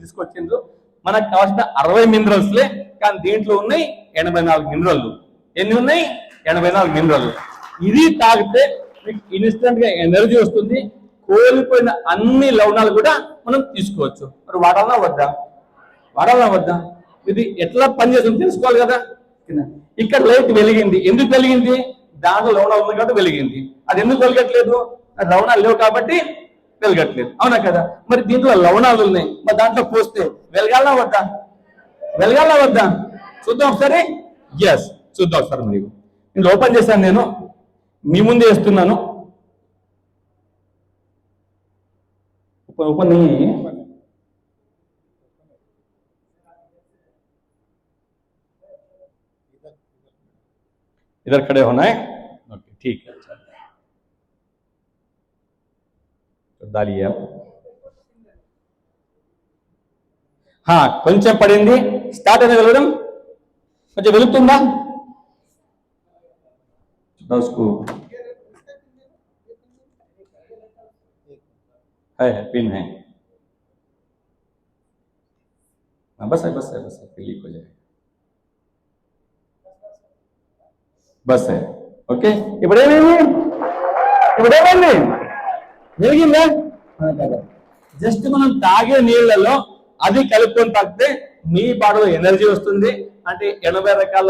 తీసుకొచ్చిండ్రు. మనకు కావాల్సిన 60 మినరల్స్లే, కానీ దీంట్లో ఉన్నాయి 84 మినరల్లు. ఎన్ని ఉన్నాయి? 84 మినరల్లు. ఇది తాగితే మీకు ఇన్స్టెంట్ గా ఎనర్జీ వస్తుంది, కోల్పోయిన అన్ని లవణాలు కూడా మనం తీసుకోవచ్చు. మరి వాడాలా వద్దా? ఇది ఎట్లా పనిచేస్తుంది తెలుసుకోవాలి కదా. ఇక్కడ లైట్ వెలిగింది, ఎందుకు వెలిగింది? దాంట్లో లవణాలు ఉంది కాబట్టి వెలిగింది. అది ఎందుకు వెలగట్లేదు? లవణాలు లేవు కాబట్టి వెలగట్లేదు. అవునా కదా? మరి దీంట్లో లవణాలు ఉన్నాయి, మరి దాంట్లో పోస్తే వెలగాలా వద్దా? చూద్దాం ఒకసారి. ఎస్, చూద్దాం ఒకసారి. మరి నేను ఓపెన్ చేశాను, నేను మీ ముందే వేస్తున్నాను. ఓపెన్ इधर खड़े होना है. ओके, ठीक है. तो डालिए आप. కొంచెం పడింది, స్టార్ట్ అనేది వెళ్ళడం కొంచెం వెలుగుతుందా? उसको है पिन है. बस है क्लिक हो जाएगा. Bus okay. ఇప్పుడు ఏమైంది? వెలిగిందా? జస్ట్ మనం తాగే నీళ్లలో అది కలుపుకొని తాగితే మీ బాడీలో ఎనర్జీ వస్తుంది. అంటే 84 రకాల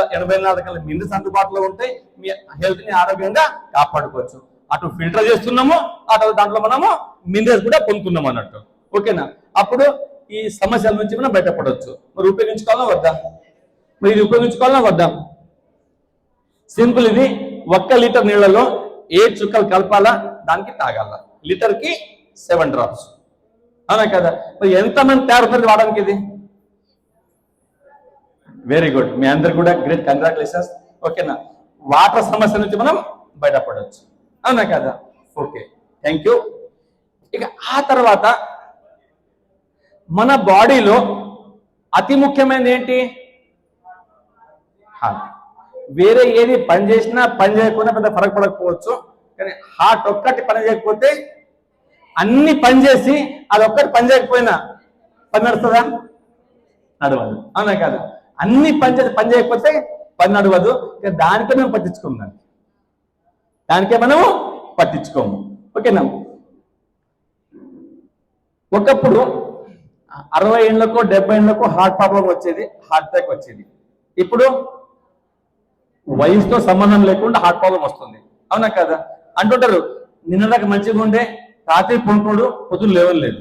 మినరల్స్ అందుబాటులో ఉంటాయి. మీ హెల్త్ ని ఆరోగ్యంగా కాపాడుకోవచ్చు. అటు ఫిల్టర్ చేస్తున్నాము, అటు దాంట్లో మనము మినరల్స్ కూడా పొందుతున్నాము అన్నట్టు. ఓకేనా? అప్పుడు ఈ సమస్యల నుంచి మనం బయటపడవచ్చు. మరి ఇది ఉపయోగించుకోవాలా వద్దా? సింపుల్. ఇది 1 లీటర్ నీళ్లలో 7 చుక్కలు కలపాలా, దానికి తాగాల. లీటర్కి 7 డ్రాప్స్. అవునా కదా? మరి ఎంతమంది తయారు వాడడానికి ఇది? Very good. మీ అందరు కూడా గ్రేట్, కంగ్రాచులేషన్స్. ఓకేనా? వాటర్ సమస్య నుంచి మనం బయటపడవచ్చు. అవునా కదా? Okay, thank you. ఇక ఆ తర్వాత మన బాడీలో అతి ముఖ్యమైనది ఏంటి? హార్ట్. వేరే ఏది పని చేసినా పని చేయకుండా పెద్ద ఫరక్ పడకపోవచ్చు, కానీ హార్ట్ ఒక్కటి పని చేయకపోతే అన్ని పని చేసి అది ఒక్కటి పని చేయకపోయినా పని నడుస్తుందా? నడవదు. అవునా కాదు? అన్ని పని చేయకపోతే పని నడవదు. దానికే మనం పట్టించుకోము. ఓకేనా? ఒకప్పుడు 60 ఏళ్లకో 70 ఏళ్లకో హార్ట్ ప్రాబ్లం వచ్చేది, హార్ట్ అటాక్ వచ్చేది. ఇప్పుడు వయసుతో సంబంధం లేకుండా హార్ట్ ప్రాబ్లం వస్తుంది. అవునా కదా? అంటుంటారు, నిన్నదాకా మంచిగా ఉండే, రాత్రి పొంటుడు, పొద్దులు లేవలేదు.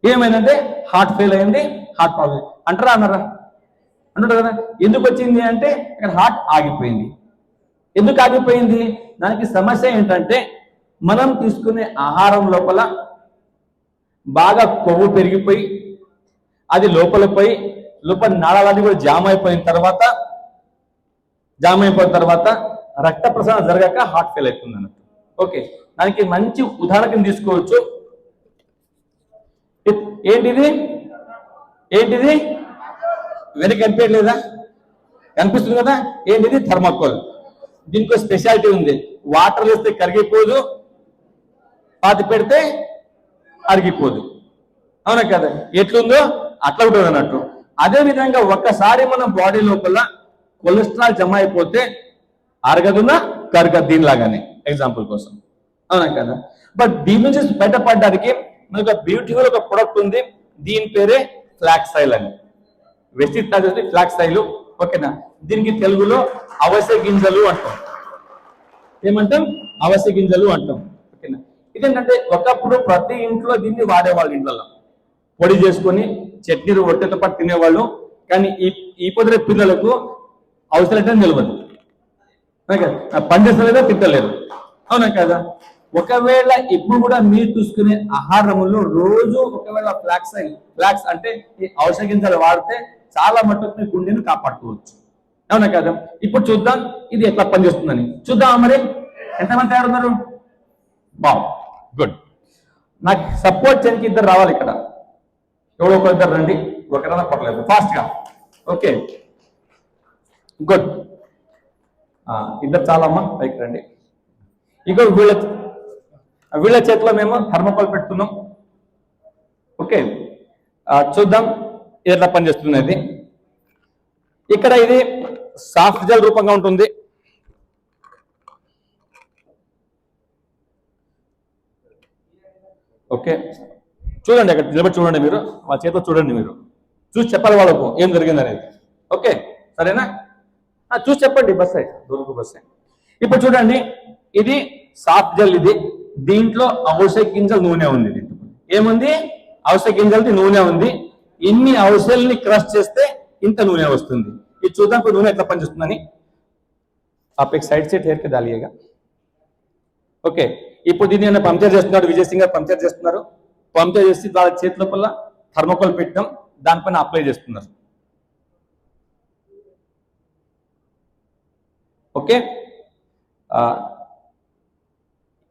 ఏమైందంటే హార్ట్ ఫెయిల్ అయింది, హార్ట్ ప్రాబ్లం అన్నారా? అంటుంటారు కదా. ఎందుకు వచ్చింది అంటే ఇక్కడ హార్ట్ ఆగిపోయింది. ఎందుకు ఆగిపోయింది? దానికి సమస్య ఏంటంటే మనం తీసుకునే ఆహారం లోపల బాగా కొవ్వు పెరిగిపోయి అది లోపల నాళాలన్నీ కూడా జామ్ అయిపోయిన తర్వాత రక్త ప్రసరణ జరగక హార్ట్ ఫెయిల్ అవుతుంది అన్నట్టు. ఓకే, దానికి మంచి ఉదాహరణ తీసుకోవచ్చు. ఏంటిది? ఏంటిది? వెనక కనిపించలేదా? కనిపిస్తుంది కదా, ఏంటిది? థర్మాకోల్. దీనికి స్పెషాలిటీ ఉంది, వాటర్ వేస్తే కరిగిపోదు, పాతి పెడితే అరిగిపోదు. అవునా కదా? ఎట్లుందో అట్లా ఉంటుంది అన్నట్టు. అదే విధంగా ఒక్కసారి మన బాడీ లోపల కొలెస్ట్రాల్ జమ అయిపోతే అరగదునా కరగదు, దీనిలాగానే ఎగ్జాంపుల్ కోసం. అవునా కదా? బట్ దీని నుంచి బయటపడడానికి మనకు బ్యూటిఫుల్ ఒక ప్రొడక్ట్ ఉంది, దీని పేరే ఫ్లాక్స్ ఆయిల్ అని. West flax oil. ఓకేనా? దీనికి తెలుగులో అవిసె గింజలు అంటాం. ఏమంటాం? అవిసె గింజలు అంటాం. ఓకేనా? ఇదేంటంటే ఒకప్పుడు ప్రతి ఇంట్లో దీన్ని వాడేవాళ్ళు, ఇంట్లో పొడి చేసుకొని చట్నీలు రొట్టెతో పాటు తినేవాళ్ళు. కానీ ఈ పొద్దున పిల్లలకు అవసరం అంటే నిలవదు, పండిస్తలేదో తింటలేదు. అవునా కదా? ఒకవేళ ఇప్పుడు కూడా మీరు చూసుకునే ఆహారంలో రోజు ఒకవేళ ఫ్లాక్స్ అంటే ఈ ఔషధ గింజలు వాడితే చాలా మట్టుకు మీ గుండెను కాపాడుకోవచ్చు. అవునా కదా? ఇప్పుడు చూద్దాం ఇది ఎట్లా పనిచేస్తుందని చూద్దాం. మరి ఎంతమంది తయారున్నారు? బాగు, గుడ్. నాకు సపోర్ట్ చేయడానికి ఇద్దరు రావాలి ఇక్కడ. ఎవరో ఒక ఇద్దరు రండి, ఒకరైనా పర్లేదు, ఫాస్ట్ గా. Okay, good. ఇద్దరు చాలా అమ్మా, పైకి రండి. ఇక వీళ్ళ చేతిలో మేము థర్మోకోల్ పెడుతున్నాం. ఓకే, చూద్దాం ఎట్లా పనిచేస్తున్నది. ఇక్కడ ఇది సాఫ్ట్ జెల్ రూపంగా ఉంటుంది. ఓకే, చూడండి, అక్కడ నిలబడి చూడండి, మీరు మా చేతిలో చూడండి, మీరు చూసి చెప్పాలి వాళ్ళకు ఏం జరిగింది అనేది. ఓకే, సరేనా? చూసి చెప్పండి. బస్ దూరకు బస్. ఇప్పుడు చూడండి, ఇది సాఫ్ట్ జెల్. ఇది దీంట్లో అవిసె గింజల నూనె ఉంది. దీంట్లో ఏముంది? అవిసె గింజలది నూనె ఉంది. ఇన్ని అవిసెల్ని క్రష్ చేస్తే ఇంత నూనె వస్తుంది. ఇది చూద్దాం నూనె ఎట్లా పనిచేస్తుందని. आप एक साइड से ठहर के डालिएगा. ఓకే, ఇప్పుడు దీన్ని ఏమైనా పంక్చర్ చేస్తున్నారు, విజయ్ సింగ్ గారు పంక్చర్ చేస్తున్నారు. పంక్చర్ చేసి వాళ్ళ చేతి లోపల థర్మోకోల్ పెట్టడం, దానిపైన అప్లై చేస్తున్నారు. ఓకే,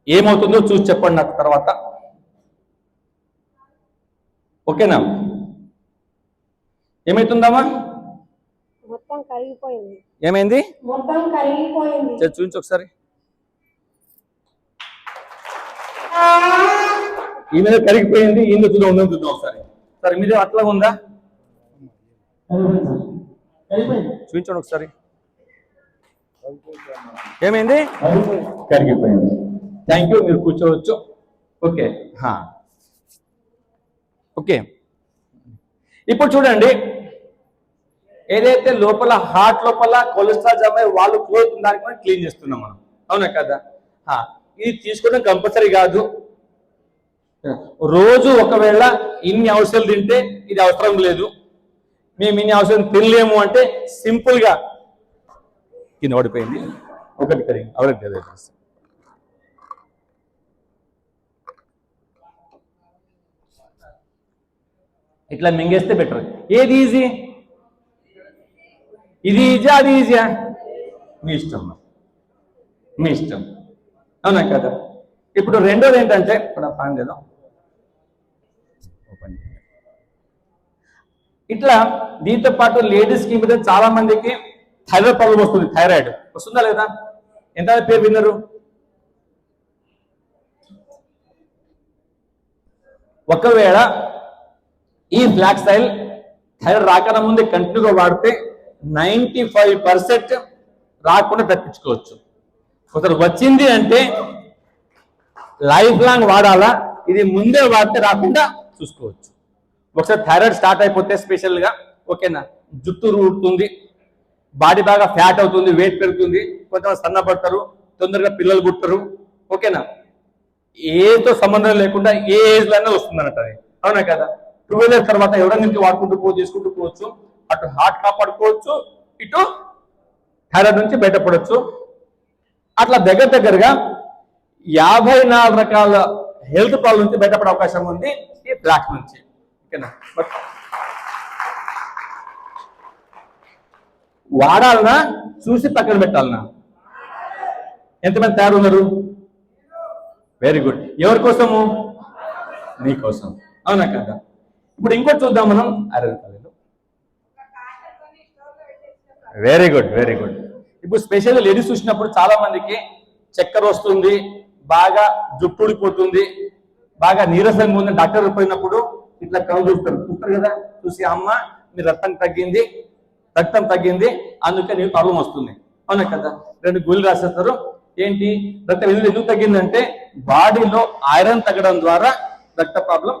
ఏమవుతుందో చూసి చెప్పండి నాకు తర్వాత. ఓకేనా? ఏమైతుందమ్మా? మొత్తం కరిగిపోయింది. ఏమైంది? మొత్తం కరిగిపోయింది. చూపించు ఒకసారి. ఈ మీద కరిగిపోయింది, ఈ మీద చూద్దాం ఒకసారి. సరే, మీద అట్లా ఉందా? చూపించండి ఒకసారి. ఏమైంది? కరిగిపోయింది. థ్యాంక్ యూ, మీరు కూర్చోవచ్చు. Okay, okay. ఇప్పుడు చూడండి, ఏదైతే లోపల హార్ట్ లోపల కొలెస్ట్రాల్ జమ వాళ్ళు కోరుతున్న దానికి మనం క్లీన్ చేస్తున్నాం మనం. అవునా కదా? ఇది తీసుకోవడం కంపల్సరీ కాదు. రోజు ఒకవేళ ఇన్ని ఔషధాలు తింటే ఇది అవసరం లేదు. మేము ఇన్ని ఔషధం తినలేము అంటే సింపుల్ గా కింద పడిపోయింది ఒకటి కరిగి అవరికి ఇట్లా మింగేస్తే బెటర్. ఏది ఈజీ? ఇది ఈజీయా, అది ఈజీయా? మీ ఇష్టం, మీ ఇష్టం. అవునా కదా? ఇప్పుడు రెండోది ఏంటంటే, ఇప్పుడు పాన్ చేద్దాం. ఇట్లా దీంతో పాటు లేడీస్ కి మీద చాలా మందికి థైరాయిడ్ ప్రాబ్లం వస్తుంది. థైరాయిడ్ వస్తుందా లేదా? ఎంత పేరు విన్నారు? ఒకవేళ ఈ ఫ్లాక్స్ ఆయిల్ థైరాయిడ్ రాకన ముందే కంటిన్యూగా వాడితే 95% రాకుండా తప్పించుకోవచ్చు. ఒకసారి వచ్చింది అంటే లైఫ్ లాంగ్ వాడాలా, ఇది ముందే వాడితే రాకుండా చూసుకోవచ్చు. ఒకసారి థైరాయిడ్ స్టార్ట్ అయిపోతే స్పెషల్ గా, ఓకేనా, జుట్టు ఊడుతుంది, బాడీ బాగా ఫ్యాట్ అవుతుంది, వెయిట్ పెరుగుతుంది, కొంతమంది సన్నపడతారు, తొందరగా పిల్లలు పుట్టరు. ఓకేనా? ఏతో సంబంధం లేకుండా ఏ ఏజ్ లోనే వస్తుంది అన్నట్టు అది. అవునా కదా? 12 years తర్వాత ఎవరైనా వాడుకుంటూ చేసుకుంటూ పోవచ్చు. అటు హార్ట్ కాపాడుకోవచ్చు, ఇటు థైరాయిడ్ నుంచి బయటపడవచ్చు. అట్లా దగ్గరగా 54 రకాల హెల్త్ ప్రాబ్లమ్ నుంచి బయటపడే అవకాశం ఉంది ఈ ఫ్లాక్స్ నుంచి. ఓకేనా? బట్ వాడాలనా చూసి పక్కన పెట్టాలనా? ఎంతమంది తయారు ఉన్నారు? Very good. ఎవరి కోసము? మీకోసం. అవునా కదా? ఇప్పుడు ఇంకోటి చూద్దాం మనం iron college. Very good, very good. ఇప్పుడు స్పెషల్ లేడీస్ చూసినప్పుడు చాలా మందికి చక్కెర వస్తుంది, బాగా జుట్టు ఊడిపోతుంది, బాగా నీరసంగా ఉంది. డాక్టర్ పోయినప్పుడు ఇట్లా కళ్ళు చూస్తారు కదా, చూసి అమ్మ మీ రక్తం తగ్గింది అందుకే నీకు ప్రాబ్లం వస్తుంది, అవునా కదా. 2 గోళీలు రాసేస్తారు. ఏంటి రక్తం ఎందుకు తగ్గిందంటే బాడీలో ఐరన్ తగ్గడం ద్వారా రక్త ప్రాబ్లం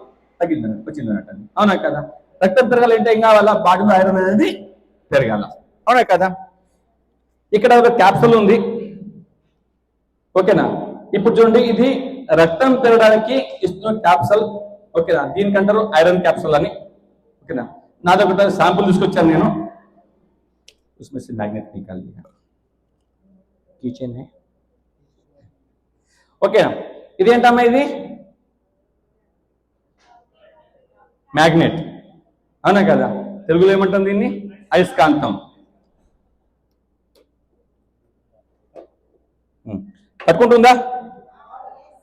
వచ్చిందన్నట్టు, అవునా కదా. రక్తం పెరగాలి అంటే ఏం కావాలా, బాడీలో ఐరన్ అనేది పెరగాల, అవునా కదా. ఇక్కడ ఒక క్యాప్సూల్ ఉంది, ఓకేనా. ఇప్పుడు చూడండి, ఇది రక్తం పెరగడానికి ఇస్తున్న క్యాప్సూల్, ఓకేనా. దీనికంటారు ఐరన్ క్యాప్సూల్ అని, ఓకేనా. నాదొకటి శాంపుల్ తీసుకొచ్చాను నేను. మ్యాగ్నెట్ కిచెన్ ఓకేనా. ఇదేంటమ్మా, ఇది మ్యాగ్నెట్, అవునా కదా. తెలుగులో ఏమంటాం దీన్ని, అయస్కాంతం. పట్టుకుంటుందా,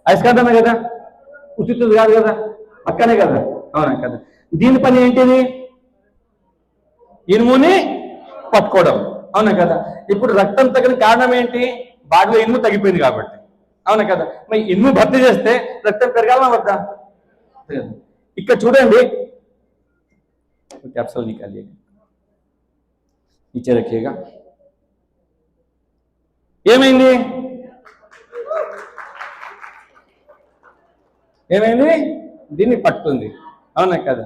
అయస్కాంతమే కదా, ఉచితం కాదు కదా, పక్కనే కదా, అవునా కదా. దీని పని ఏంటిది, ఇనుముని పట్టుకోవడం, అవునా కదా. ఇప్పుడు రక్తం తగిన కారణం ఏంటి, బాడీలో ఇనుము తగ్గిపోయింది కాబట్టి, అవునా కదా. మరి ఇనుము భర్తీ చేస్తే రక్తం పెరగాల వద్దా. ఇక్కడ చూడండి, कैप्सूल निकालिएगा, नीचे रखिएगा. ఏమైంది, దీన్ని పట్టుకుంది, అవునా కదా.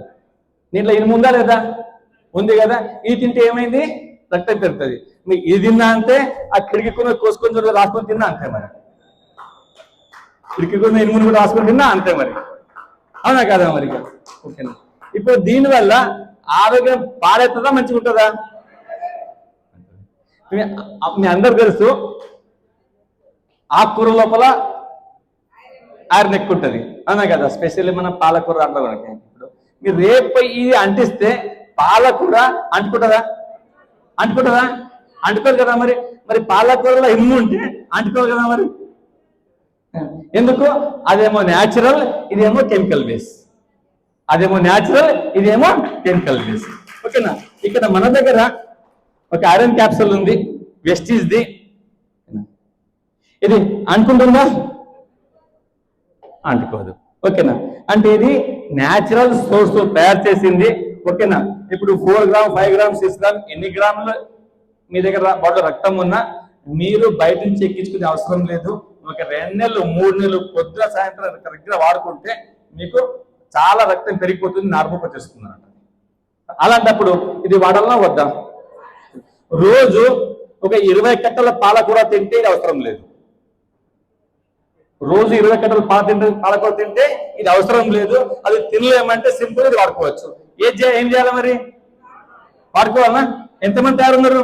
దీంట్లో ఇనుము ఉందా లేదా, ఉంది కదా. ఇది తింటే ఏమైంది, రక్తం పెరుగుతుంది. మీకు ఇది తిన్నా అంతే, ఆ కిటికీకున్న కోసుకొని రాసుకొని తిన్నా అంతే, మరి కిటికీకున్న ఇనుమును కూడా రాసుకొని తిన్నా అంతే మరి, అవునా కదా. మరి ఓకేనా. ఇప్పుడు దీనివల్ల ఆరోగ్యం పాడవుతుందా, మంచిగా ఉంటుందా. మీ అందరు తెలుసు ఆకుకూర లోపల ఐరన్ ఎక్కువ ఉంటుంది, అవునా కదా. స్పెషల్లీ మన పాలకూర అట్లా కూడా. ఇప్పుడు మీరు రేపు ఇది అంటిస్తే పాలకూర అంటుకుంటుందా, అంటుకోదు కదా. మరి పాలకూరలో ఇమ్ము ఉంటే అంటుకోదు కదా మరి. ఎందుకు, అదేమో న్యాచురల్, ఇదేమో కెమికల్ బేస్. అదేమో న్యాచురల్, ఇదేమో కెమికల్ బేస్, ఓకేనా. ఇక్కడ మన దగ్గర ఒక ఐరన్ క్యాప్సూల్ ఉంది, వెస్టీజ్ది. ఇది అంటుకుంటుందా, అంటుకోదు, ఓకేనా. అంటే ఇది న్యాచురల్ సోర్స్ తయారు చేసింది, ఓకేనా. ఇప్పుడు 4 గ్రామ్ 5 గ్రామ్ 6 గ్రామ్ ఎన్ని గ్రాములు మీ దగ్గర బాడీలో రక్తం ఉన్నా మీరు బయట నుంచి ఎక్కించుకునే అవసరం లేదు. ఒక 2 నెలలు 3 నెలలు పొద్దున సాయంత్రం కరెక్ట్గా వాడుకుంటే మీకు చాలా రక్తం పెరిగిపోతుంది, నార్మల్ వచ్చేస్తుంది అన్నమాట. అలాంటప్పుడు ఇది వాడాలన్నా వద్దా. రోజు ఒక 20 కట్టల పాలకూర తింటే ఇది అవసరం లేదు. రోజు 20 కట్టల పాలకూర తింటే ఇది అవసరం లేదు. అది తినలేమంటే సింపుల్ ఇది వాడుకోవచ్చు. ఏం చేయాలి మరి, వాడుకోవాలన్నా. ఎంతమంది తయారున్నారు,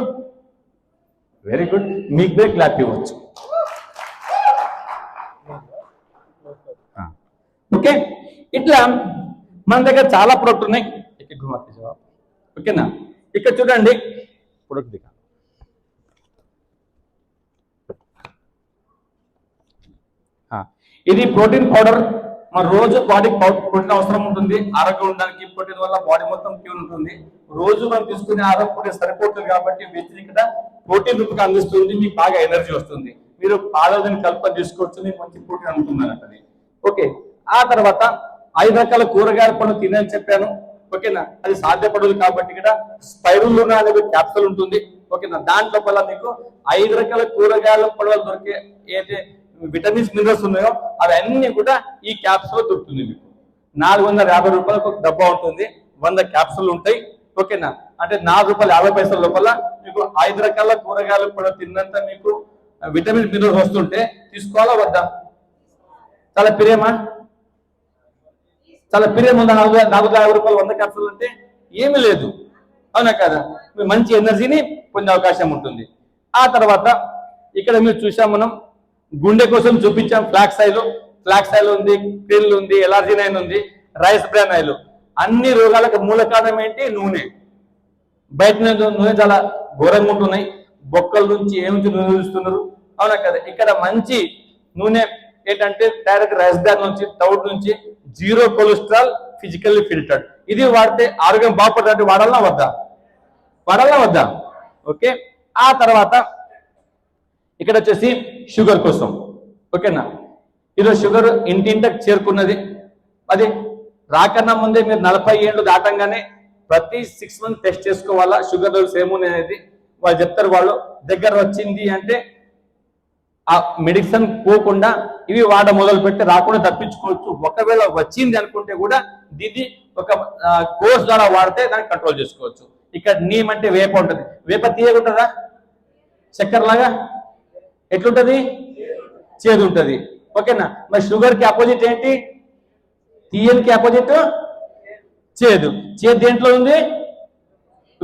వెరీ గుడ్. మీకు బే క్లాప్ ఇవ్వచ్చు, ఓకే. ఇట్లా మన దగ్గర చాలా ప్రొడక్ట్ ఉన్నాయి, ఓకేనా. ఇక్కడ చూడండి ప్రొడక్ట్ దిగా, ఇది ప్రోటీన్ పౌడర్. మన రోజు బాడీకి ప్రోటీన్ అవసరం ఉంటుంది, ఆరోగ్యం ఉండడానికి. ప్రోటీన్ వల్ల బాడీ మొత్తం క్యూర్ ఉంటుంది. రోజు మనం తీసుకునే ఆరోగ్య ప్రోటీన్ సరిపోతుంది కాబట్టి వెజ్ ఇక్కడ ప్రోటీన్ రూపంగా అందిస్తుంది, మీకు బాగా ఎనర్జీ వస్తుంది. మీరు పాలని కలుపుకొని తీసుకోవచ్చు, మీకు మంచి ప్రోటీన్ అందుతుందన్నది, ఓకే. ఆ తర్వాత 5 రకాల కూరగాయల పండు తినని చెప్పాను, ఓకేనా. అది సాధ్యపడదు కాబట్టి ఇక్కడ స్పైరులునా అనే క్యాప్సూల్ ఉంటుంది, ఓకేనా. దాంట్లో వల్ల మీకు 5 రకాల కూరగాయల పండుగలు దొరికే ఏదైతే విటమిన్స్ మినరల్స్ ఉన్నాయో అవన్నీ కూడా ఈ క్యాప్సూల్ దొరుకుతుంది. మీకు 450 రూపాయలకు ఒక డబ్బా ఉంటుంది, 100 క్యాప్సూల్ ఉంటాయి, ఓకేనా. అంటే 4 రూపాయలు 50 పైసల లోపల మీకు 5 రకాల కూరగాయలు కూడా తిన్నంత మీకు విటమిన్ మినరల్స్ వస్తుంటే తీసుకోవాలా వద్దా. చాలా ప్రియమా, చాలా ప్రియం ఉందా. 450 రూపాయలు 100 క్యాప్సూల్ అంటే ఏమీ లేదు, అవునా కదా. మీరు మంచి ఎనర్జీని పొందే అవకాశం ఉంటుంది. ఆ తర్వాత ఇక్కడ మీరు చూసాం, మనం గుండె కోసం చూపించాం. ఫ్లాక్స్ ఆయిల్ ఉంది, క్రిల్ ఉంది, ఎలార్జినైన్ ఉంది, రైస్ బ్రాన్ ఆయిల్. అన్ని రోగాలకు మూల కారణం ఏంటి, నూనె. బయట నూనె చాలా ఘోరంగా ఉంటున్నాయి, బొక్కల నుంచి ఏమి నూనె చూస్తున్నారు, అవునా కదా. ఇక్కడ మంచి నూనె ఏంటంటే డైరెక్ట్ రైస్ బ్రాన్ నుంచి, తౌడ్ నుంచి, 0 కొలెస్ట్రాల్, ఫిజికల్లీ ఫిల్టర్డ్. ఇది వాడితే ఆరోగ్యం బాగుపడుతుంది, వాడాలన్నా వద్దా? వాడాలన్నా వద్దా? ఓకే. ఆ తర్వాత ఇక్కడ వచ్చేసి షుగర్ కోసం. ఓకేనా, ఈరోజు షుగర్ ఇంటింటకు చేరుకున్నది. అది రాకన్నా ముందే మీరు 40 ఏళ్ళు దాటంగానే ప్రతి 6 మంత్స్ టెస్ట్ చేసుకోవాలా షుగర్ లెవెల్స్ ఏమున్నాయి అనేది. వాళ్ళు చెప్తారు, వాళ్ళు దగ్గర వచ్చింది అంటే ఆ మెడిసిన్ పోకుండా ఇవి వాడ మొదలు పెట్టి రాకుండా తప్పించుకోవచ్చు. ఒకవేళ వచ్చింది అనుకుంటే కూడా దీన్ని ఒక కోర్స్ ద్వారా వాడితే దాన్ని కంట్రోల్ చేసుకోవచ్చు. ఇక్కడ నీమ్ అంటే వేప ఉంటుంది. వేప తీయగుంటుందా? చక్కెర లాగా ఎట్లుంటది? చేదు ఉంటుంది. ఓకేనా, మరి షుగర్ కి ఆపోజిట్ ఏంటి? తీయనికి ఆపోజిట్ చేదు. చేదు దేంట్లో ఉంది?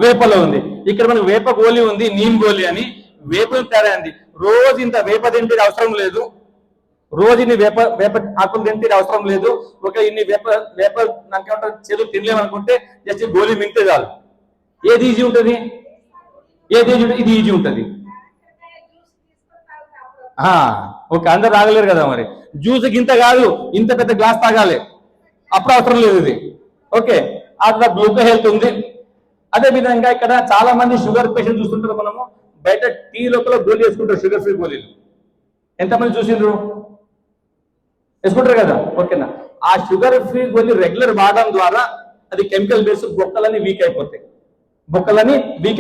వేపలో ఉంది. ఇక్కడ మనకు వేప గోలి ఉంది, నీమ్ గోలి అని. వేప తేడా అండి. రోజు ఇంత వేప తింటే అవసరం లేదు, రోజు ఇన్ని వేప ఆకులు తింటే అవసరం లేదు. ఒక ఇన్ని వేప నాకేమంటారు చేదు తినలేమనుకుంటే జస్ట్ గోలి మింగితే చాలు. ఏది ఈజీ ఉంటుంది? ఏది ఈజీ? ఇది ఈజీ ఉంటుంది. ఓకే, అందరు తాగలేరు కదా, మరి జ్యూస్ ఇంత కాదు, ఇంత పెద్ద గ్లాస్ తాగాలి, అప్పుడు అవసరం లేదు ఇది. ఓకే, ఆ తర్వాత గ్లూకో హెల్త్ ఉంది. అదే విధంగా ఇక్కడ చాలా మంది షుగర్ పేషెంట్ చూస్తుంటారు. మనము బయట టీ లోపల గోళీ వేసుకుంటారు, షుగర్ ఫ్రీ గోళీలు. ఎంతమంది చూసిండ్రు? వేసుకుంటారు కదా. ఓకేనా, ఆ షుగర్ ఫ్రీ గోళీ రెగ్యులర్ వాడడం ద్వారా అది కెమికల్ బేస్ బొక్కలన్నీ వీక్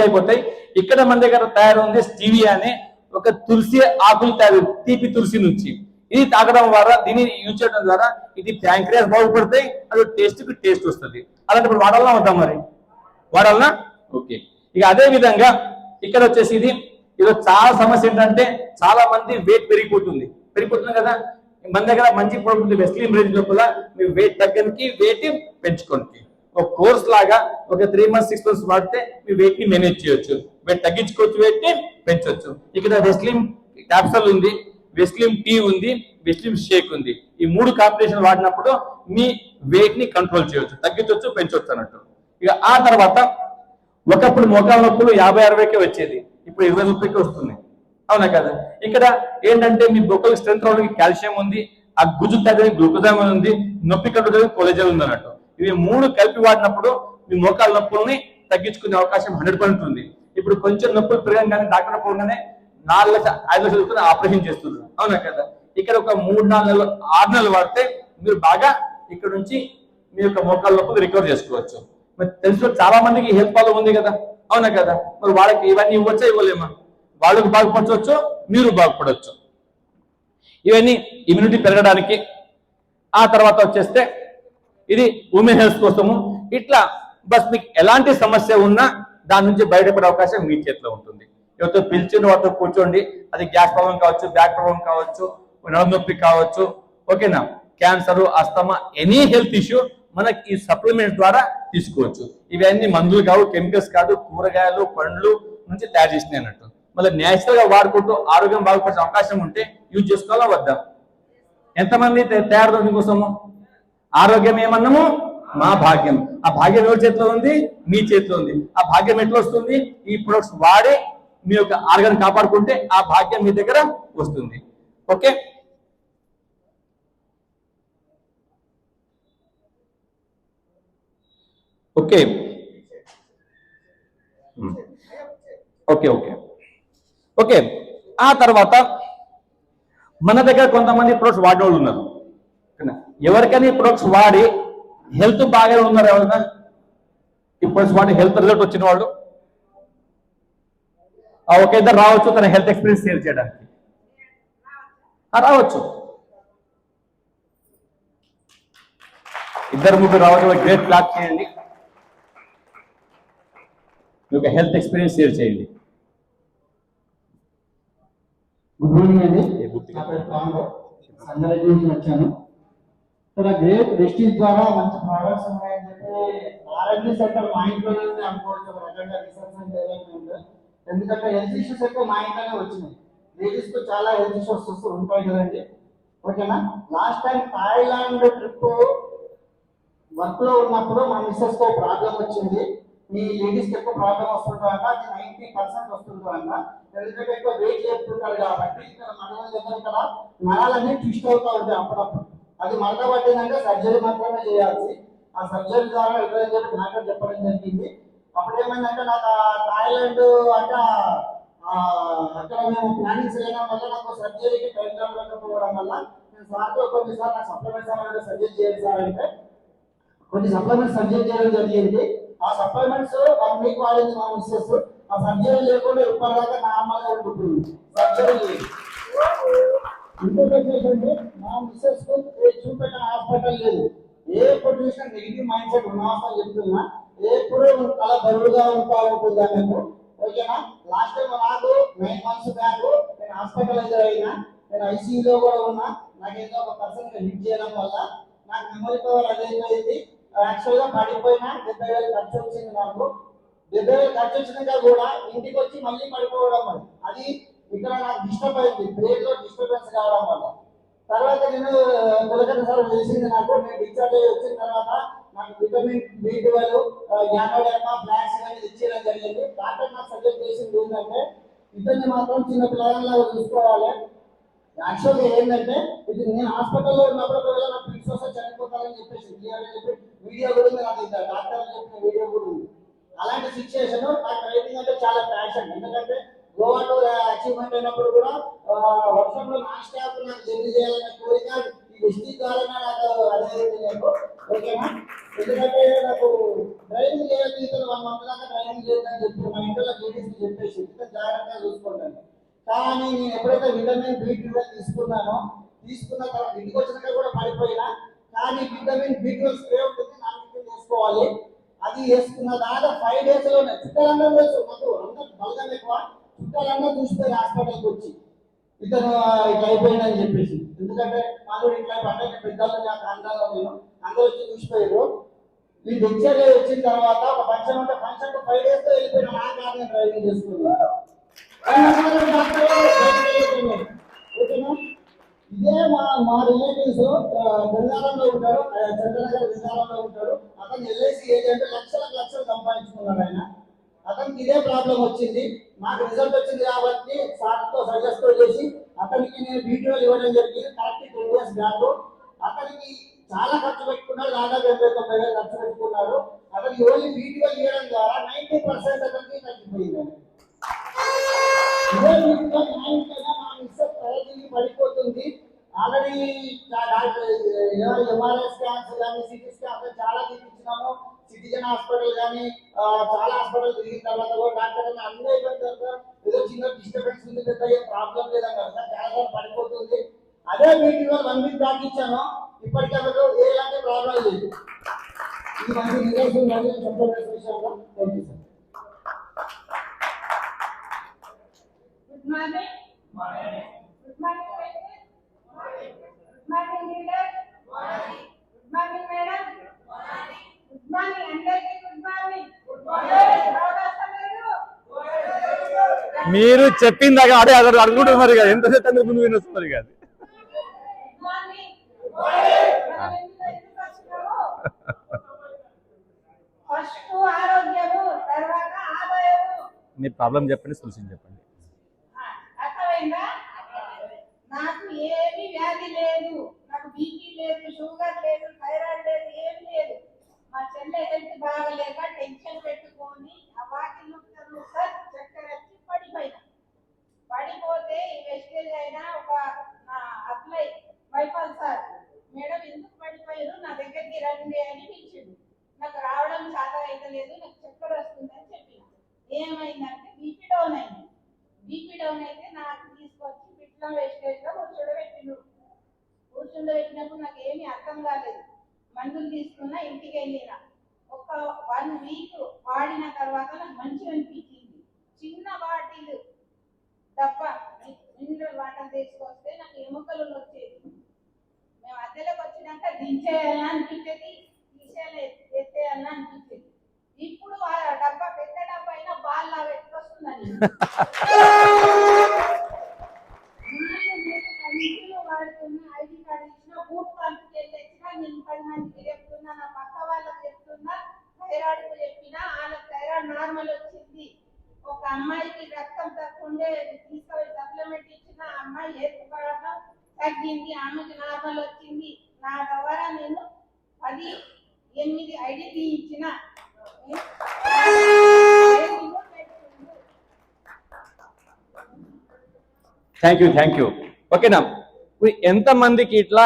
అయిపోతాయి. ఇక్కడ మన దగ్గర తయారుంది స్టీవియా అనే ఒక తులసి ఆకులు తయారు, తీపి తులసి నుంచి. ఇది తాగడం ద్వారా, దీన్ని యూజ్ చేయడం ద్వారా ఇది ప్యాంక్రియాస్ బాగుపడతాయి, అది టేస్ట్ కి టేస్ట్ వస్తుంది. అలాంటప్పుడు వాడాలన్నా వద్దాం? మరి వాడాలన్నా. ఓకే, ఇక అదే విధంగా ఇక్కడ వచ్చేసి ఇది చాలా సమస్య ఏంటంటే చాలా మంది వెయిట్ పెరిగిపోతుంది కదా. మన దగ్గర మంచి ప్రోడక్ట్ వెస్లిమ్ రేంజ్ లోపల మీ వెయిట్ తగ్గడానికి, వెయిట్ పెంచుకోండి. ఒక కోర్స్ లాగా ఒక 3 months 6 months వాడితే మీ వెయిట్ ని మేనేజ్ చేయొచ్చు, వెయిట్ తగ్గించుకోవచ్చు, వెయిట్ ని పెంచవచ్చు. ఇక్కడ వెస్లిమ్ క్యాప్సూల్ ఉంది, వెస్లిమ్ టీ ఉంది, వెస్లిమ్ షేక్ ఉంది. ఈ 3 కాంబినేషన్ వాడినప్పుడు మీ వెయిట్ ని కంట్రోల్ చేయొచ్చు, తగ్గించవచ్చు, పెంచవచ్చు అన్నట్టు. ఇక ఆ తర్వాత ఒకప్పుడు మోకాళ్ళ నొప్పులు 50-60కే వచ్చేది, ఇప్పుడు 20-30కే వస్తుంది. అవునా కదా. ఇక్కడ ఏంటంటే మీ బొక్కలు స్ట్రెంత్ రావడానికి కాల్షియం ఉంది, ఆ గుజ్జు తగ్గడానికి గ్లూకోజామిన్ ఉంది, నొప్పి కంట్రోల్ కొలెజన్ ఉంది అన్నట్టు. ఇవి 3 కలిపి వాడినప్పుడు మీ మోకాళ్ళ నొప్పుల్ని తగ్గించుకునే అవకాశం 100% ఉంది. ఇప్పుడు కొంచెం నొప్పులు పెరగగానే డాక్టర్ పోగానే 4 లక్షలు 5 లక్షలు ఆపరేషన్ చేస్తున్నారు. అవునా కదా. ఇక్కడ ఒక 3-4 నెలలు 6 నెలలు వాడితే మీరు బాగా ఇక్కడ నుంచి మీ యొక్క మోకాళ్ళ నొప్పులు రికవర్ చేసుకోవచ్చు. మరి తెలుసు చాలా మందికి హెల్త్ ప్రాబ్లం ఉంది కదా. అవునా కదా. మరి వాళ్ళకి ఇవన్నీ ఇవ్వచ్చా, ఇవ్వలేమా? వాళ్ళకు బాగుపరచవచ్చు, మీరు బాగుపడవచ్చు. ఇవన్నీ ఇమ్యూనిటీ పెరగడానికి. ఆ తర్వాత వచ్చేస్తే ఇది ఉమెన్ హెల్త్ కోసము. ఇట్లా బస్ మీకు ఎలాంటి సమస్య ఉన్నా దాని నుంచి బయటపడే అవకాశం మీ చేతిలో ఉంటుంది. ఎవరితో పిలిచిన వాటితో కూర్చోండి. అది గ్యాస్ ప్రాబ్లం కావచ్చు, బ్యాక్ ప్రాబ్లం కావచ్చు, నడుము నొప్పి కావచ్చు. ఓకేనా, cancer, asthma, any health issue మనకి ఈ సప్లిమెంట్స్ ద్వారా తీసుకోవచ్చు. ఇవన్నీ మందులు కావు, కెమికల్స్ కాదు, కూరగాయలు పండ్లు నుంచి తయారు చేసినాయి అన్నట్టు. మళ్ళీ న్యాచురల్ గా వాడుకుంటూ ఆరోగ్యం బాగుపడే అవకాశం ఉంటే యూజ్ చేసుకోవాలా వద్దా? ఎంతమంది తయారు కోసము? ఆరోగ్యం ఏమన్నాము? మా భాగ్యం. ఆ భాగ్యం ఎవరి చేతిలో ఉంది? మీ చేతిలో ఉంది. ఆ భాగ్యం ఎట్లా వస్తుంది? ఈ ప్రొడక్ట్స్ వాడి మీ యొక్క ఆరోగ్యాన్ని కాపాడుకుంటే ఆ భాగ్యం మీ దగ్గర వస్తుంది. Okay, okay, okay, okay, okay. ఆ తర్వాత మన దగ్గర కొంతమంది ప్రొడక్ట్స్ వాడిన వాళ్ళు ఉన్నారు. ఎవరికైనా ప్రొడక్ట్స్ వాడి హెల్త్ బాగా ఉన్నారు ఎవరైనా? ఈ ప్రొడక్ట్స్ వాడి హెల్త్ రిజల్ట్ వచ్చిన వాళ్ళు ఒక ఇద్దరు రావచ్చు తన హెల్త్ ఎక్స్పీరియన్స్ షేర్ చేయడానికి. రావచ్చు, 2-3 రావచ్చు. గ్రేట్ క్లాప్ చేయండి. మీకు హెల్త్ ఎక్స్పీరియన్స్ షేర్ చేయండి. గుడ్ మార్నింగ్ అండి. నా పేరు కాంగో, సంగారెడ్డి నుంచి వచ్చాను. ఇక్కడ గ్రేట్ వెస్టీజ్ ద్వారా మంచి ప్రోడక్ట్స్ ఉన్నాయని చెప్పి ఆర్ఎండి సెంటర్ మా ఇంట్లోనే ఉంది అనుకోవచ్చు. ఒక రకంగా రీసెర్చ్ డెవలప్మెంట్, ఎందుకంటే హెల్త్ ఇష్యూస్ ఎక్కువ మా ఇంట్లోనే వచ్చినాయి. లేడీస్ కు చాలా హెల్త్ ఇష్యూస్ వస్తూ ఉంటాయి కదండి. ఓకేనా. Last time Thailand trip work లో ఉన్నప్పుడు మా మిస్సెస్ తో ప్రాబ్లం వచ్చింది. ఈ లేడీస్ ఎక్కువ ప్రాబ్లం వస్తుంటారంట, అది 90% వస్తుంటారంట. ఎందుకంటే ఎక్కువ వెయిట్ చేస్తుంటారు కాబట్టి ఇక్కడ మనల దగ్గర ఇక్కడ నరాలన్నీ ట్విస్ట్ అవుతా ఉంటాయి అప్పుడప్పుడు. అది మరద పట్టిందంటే సర్జరీ మాత్రమే చేయాల్సి. ఆ సర్జరీ ద్వారా వెళ్తారని చెప్పి డాక్టర్ చెప్పడం జరిగింది. అప్పుడు ఏమైందంటే నాకు థాయిలాండ్ అంటే అక్కడ మేము ప్లానింగ్ చేయడం వల్ల నాకు సర్జరీకి టైం దొరకకపోవడం వల్ల నేను సార్తో కొన్నిసార్లు నాకు సప్లిమెంట్స్ అనేది సజెస్ట్ చేయండి సార్ అంటే కొన్ని సప్లిమెంట్స్ సజెస్ట్ చేయడం జరిగింది. ఆ సప్లిమెంట్స్ 1 వీక్ వాడింది మా మిస్సెస్. ఆ సర్జరీ లేకుండా ఇప్పటిదాకా నార్మల్గా ఉంటుంది. సర్జరీ ఇంకొకటి ఏంటంటే మా మిస్సెస్ చూపెట్టిన హాస్పిటల్ లేదు. ఏ పొజిషన్ నెగిటివ్ మైండ్ సెట్ ఉన్న హాస్పిటల్ చెప్తున్నా ఎప్పుడు అలా బరువుగా ఉంటుంది ఆమెకు. ఓకేనా? లాస్ట్ టైం నాకు 9 months బ్యాక్ నేను హాస్పిటలైజర్ అయినా, నేను ఐసీయూలో కూడా ఉన్నా. నాకు ఏదో ఒక పర్సన్ హిట్ చేయడం వల్ల నాకు మెమరీ పవర్ అదేమైంది. యాక్చువల్గా పడిపోయినా 70,000 ఖర్చు వచ్చింది నాకు. 70,000 ఖర్చు వచ్చినాక కూడా ఇంటికి వచ్చి మళ్ళీ పడిపోవడం అది ఇక్కడ నాకు డిస్టర్బ్ అయింది, బ్రెయిన్ లో డిస్టర్బెన్స్ కావడం వల్ల. తర్వాత నేను కొలకత్తా సార్ చేసింది నాకు. నేను డిశ్చార్జ్ అయ్యి వచ్చిన తర్వాత నాకు విటమిన్ B12 యానోడెర్మా ఫ్లాక్స్ అనేది ఇచ్చేయడం జరిగింది. డాక్టర్ నాకు సజెస్ట్ చేసింది ఏంటంటే ఇతన్ని మాత్రం చిన్న పిల్లగాళ్ళగా చూసుకోవాలి. యాక్చువల్గా ఏంటంటే ఇది నేను హాస్పిటల్లో ఉన్నప్పుడు ఒకవేళ నాకు ఫిక్స్ వస్తే చనిపోతానని చెప్పేసి క్లియర్గా చెప్పి వీడియో కూడా ఉంది నాకు, డాక్టర్ చెప్పిన వీడియో కూడా ఉంది. అలాంటి సిచ్యువేషన్ నాకు రైడింగ్ అంటే చాలా ప్యాషన్. ఎందుకంటే గోవాలో అచీవ్మెంట్ అయినప్పుడు కూడా వర్షంలో నాన్ స్టాప్ నాకు జర్నీ చేయాలనే కోరిక ఈ డిస్ట్రిక్ట్ ద్వారా నాకు అదే లేదు. ఓకేనా? ఎందుకంటే నాకు డ్రైవింగ్ చేయాలి, ఇతను 1 month దాకా డ్రైవింగ్ చేయాలని చెప్పి మా ఇంట్లో లేడీస్ చెప్పేసి ఇతను జాగ్రత్తగా చూసుకుంటాను. కానీ నేను ఎప్పుడైతే విటమిన్ B12 తీసుకున్న తర్వాత ఇంటికి వచ్చినాక కూడా పడిపోయినా, కానీ విటమిన్ B12 స్ప్రే ఉంటుంది, 4 వేసుకోవాలి. అది వేసుకున్న దాకా 5 days లోనే చుట్టాలందరూ తెలుసు నాకు, అందరూ బలగం ఎక్కువ, చుట్టాలందరూ చూసిపోయి హాస్పిటల్కి వచ్చి ఇతను ఇట్లా అయిపోయిందని చెప్పేసి. ఎందుకంటే వాళ్ళు ఇట్లా అంటే పెద్దలు నాకు అందాలో నేను అందరూ వచ్చి చూసిపోయారు. నేను డిశ్చార్జ్ వచ్చిన తర్వాత ఒక ఫంక్షన్ ఉంటే ఫంక్షన్ 5 days తో వెళ్ళిపోయిన నా కార్ నేను డ్రైవింగ్ చేసుకున్నాను. ఇదే మా రిలేటివ్స్ బెంగాళంలో ఉంటాడు, చంద్రనగర్ బెంగాళంలో ఉంటాడు. అతను LIC ఏజెంట్ లక్షలు సంపాదించుకున్నాడు ఆయన. అతనికి ఇదే ప్రాబ్లం వచ్చింది. నాకు రిజల్ట్ వచ్చింది కాబట్టి సార్తో సజెస్ట్ చేసి అతనికి నేను B12 ఇవ్వడం జరిగింది. Correct 2 years back. అతనికి చాలా ఖర్చు పెట్టుకున్నాడు, దాదాపు 80,000 ఖర్చు పెట్టుకున్నాడు. అతనికి ఓన్లీ B12 ఇవ్వడం ద్వారా 90% అతనికి తగ్గిపోయింది. ఇదే పడిపోతుంది. ఆల్రెడీ MRI స్కాన్స్ కానీ సిటీ స్కాన్స్ చాలా తీపించినాము. సిటిజన్ హాస్పిటల్ కానీ చాలా హాస్పిటల్ తిరిగిన తర్వాత కూడా డాక్టర్ అన్నీ అయిపోయిన తర్వాత ఏదో చిన్న డిస్టర్బెన్స్ ఉంది, పెద్ద ఏం ప్రాబ్లం లేదన్నారు. చాలా పడిపోతుంది. అదే మీటింగ్ 1 week బ్యాక్ ఇచ్చాను. ఇప్పటికప్పుడు ఎలాంటి ప్రాబ్లం లేదు. ఇది మంచి రిజల్ట్స్ ఉన్నది సప్లిమెంట్స్ విషయంలో. Thank you sir. Good morning. Good morning, patients. Good morning, leader. Good morning, madam. Good morning, అందరికీ good morning. మీరు చెప్పిందాక అడే అడుగుంటారు మరి కదా, ఎంత చెప్తే ముందు వినొస్తుంది కాదు. ఫస్ట్ ఆరోగ్యము, తర్వాత ఆదాయము. మీ ప్రాబ్లం చెప్పండి, సొల్యూషన్ చెప్పండి. అర్థమైందా? నాకు ఏమి వ్యాధి లేదు, నాకు బీపీ లేదు, షుగర్ లేదు, థైరాయిడ్ లేదు, ఏమి లేదు. మా చెల్లె హెల్త్ బాగలేక టెన్షన్ పెట్టుకొని ఆ వాకిల్లో సార్ చక్కెర వచ్చి పడిపోతే ఈ వెస్టేజ్ అయినా ఒక అప్లై వైఫల్ సార్ మేడం ఎందుకు పడిపోయారు, నా దగ్గరికి రండి అని పిలిచిండు. నాకు రావడం చాలా అయితే లేదు, నాకు చక్కెర వస్తుందని చెప్పిన. ఏమైందంటే బీపీ డౌన్ అయింది. బీపీ డౌన్ అయితే నాకు తీసుకొచ్చి పిట్ల వేస్టేజ్లో కూర్చుండబెట్టినప్పుడు నాకు ఏమీ అర్థం కాలేదు. మందులు తీసుకున్నా, ఇంటికి వెళ్ళిన ఒక 1 week వాడిన తర్వాత నాకు మంచిగా అనిపించింది. చిన్న బాటిల్ డబ్బా మినరల్ వాటర్ తీసుకొస్తే నాకు ఎముకలు వచ్చేది. మేము అద్దెలకు వచ్చినాక దించేయాలని అనిపించేది, ఎత్తేయాలని అనిపించేది. ఇప్పుడు ఆ డబ్బా పెద్ద డబ్బా అయినా బాల్ లాగా ఎత్తుకొస్తుందని వాడుతున్నా. ఐడి కార్డు ఇచ్చిన, బూట్ పంపించేసి తెచ్చినా, నేను 10 మందికి చెప్తున్నా, నా పక్క వాళ్ళకి చెప్తున్నా, థైరాయిడ్ చెప్పినా, వాళ్ళకి థైరాయిడ్ నార్మల్ వచ్చింది. ఒక అమ్మాయికి రక్తం తక్కువ తీసుకొని సప్లిమెంట్ ఇచ్చిన, అమ్మాయి ఎత్తుకోవడం తగ్గింది, ఆమెకి నార్మల్ వచ్చింది. నా ద్వారా నేను 8 ఐడెంటిటీ ఇచ్చిన థ్యాంక్ యూ ఓకేనా. ఇప్పుడు ఎంతమందికి ఇట్లా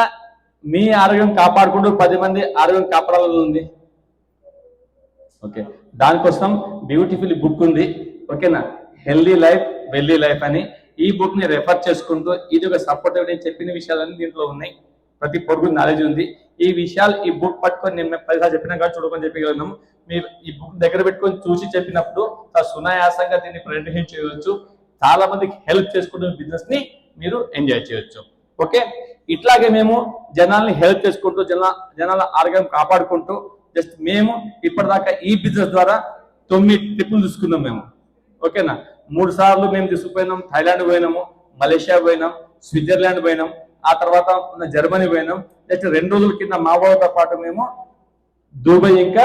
మీ ఆరోగ్యం కాపాడుకుంటూ 10 మంది ఆరోగ్యం కాపాడాలని ఉంది? ఓకే, దానికోసం బ్యూటిఫుల్ బుక్ ఉంది. ఓకేనా, హెల్దీ లైఫ్ వెల్దీ లైఫ్ అని. ఈ బుక్ ని రెఫర్ చేసుకుంటూ ఇది ఒక సపోర్టివ్ నేను చెప్పిన విషయాలన్నీ దీంట్లో ఉన్నాయి. ప్రతి పొరుగు నాలెడ్జ్ ఉంది. ఈ విషయాలు ఈ బుక్ పట్టుకొని నేను 10 సార్లు చెప్పినా కానీ చూడమని చెప్పగలను. మీరు ఈ బుక్ దగ్గర పెట్టుకొని చూసి చెప్పినప్పుడు సునాయాసంగా దీన్ని ప్రజెంటేషన్ చేయవచ్చు. చాలా మందికి హెల్ప్ చేసుకుంటున్న బిజినెస్ ని మీరు ఎంజాయ్ చేయొచ్చు. ఓకే, ఇట్లాగే మేము జనాల్ని హెల్ప్ చేసుకుంటూ జనాల ఆరోగ్యం కాపాడుకుంటూ జస్ట్ మేము ఇప్పటిదాకా ఈ బిజినెస్ ద్వారా 9 ట్రిప్పులు తీసుకున్నాం మేము. ఓకేనా, 3 సార్లు మేము తీసుకుపోయినాం. థాయిలాండ్ పోయినాము, మలేషియా పోయినాం, స్విట్జర్లాండ్ పోయినాం, ఆ తర్వాత జర్మనీ పోయినాం. జస్ట్ 2 రోజుల కింద మా వాళ్ళతో పాటు మేము దుబాయ్ ఇంకా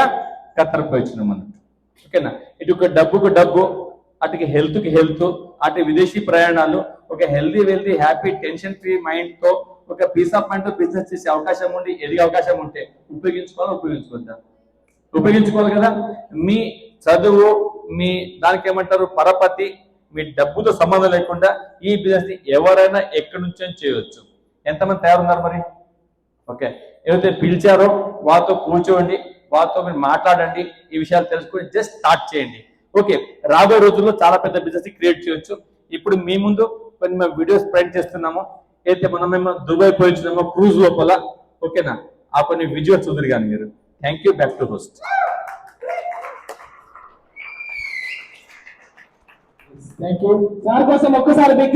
ఖత్తర్ పోయి వచ్చినాం అన్నట్టు. ఓకేనా, ఇటు డబ్బుకు డబ్బు, అటుకి హెల్త్కి హెల్త్, అటు విదేశీ ప్రయాణాలు, ఒక healthy wealthy happy tension free mind తో ఒక పీస్ ఆఫ్ మైండ్ తో బిజినెస్ చేసే అవకాశం ఉండి ఎదిగే అవకాశం ఉంటే ఉపయోగించుకోవాలి కదా. మీ చదువు, మీ దానికి ఏమంటారు పరపతి, మీ డబ్బుతో సంబంధం లేకుండా ఈ బిజినెస్ ని ఎవరైనా ఎక్కడి నుంచో చేయవచ్చు. ఎంతమంది తయారున్నారు మరి? ఓకే, ఏదైతే పిలిచారో వాళ్ళతో కూర్చోండి, వాళ్ళతో మీరు మాట్లాడండి, ఈ విషయాలు తెలుసుకొని జస్ట్ స్టార్ట్ చేయండి. ఓకే, రాబోయే రోజుల్లో చాలా పెద్ద బిజినెస్ క్రియేట్ చేయొచ్చు. ఇప్పుడు మీ ముందు కొన్ని మేము వీడియోస్ ప్రింట్ చేస్తున్నాము. అయితే మేము దుబాయ్ పోయించున్నామో క్రూజ్ లోపల. ఓకేనా, ఆ కొన్ని విజువల్స్ చూద్దరు కానీ మీరు. Thank you. Back to host. Thank you sir. కోసం ఒక్కసారి బిగ్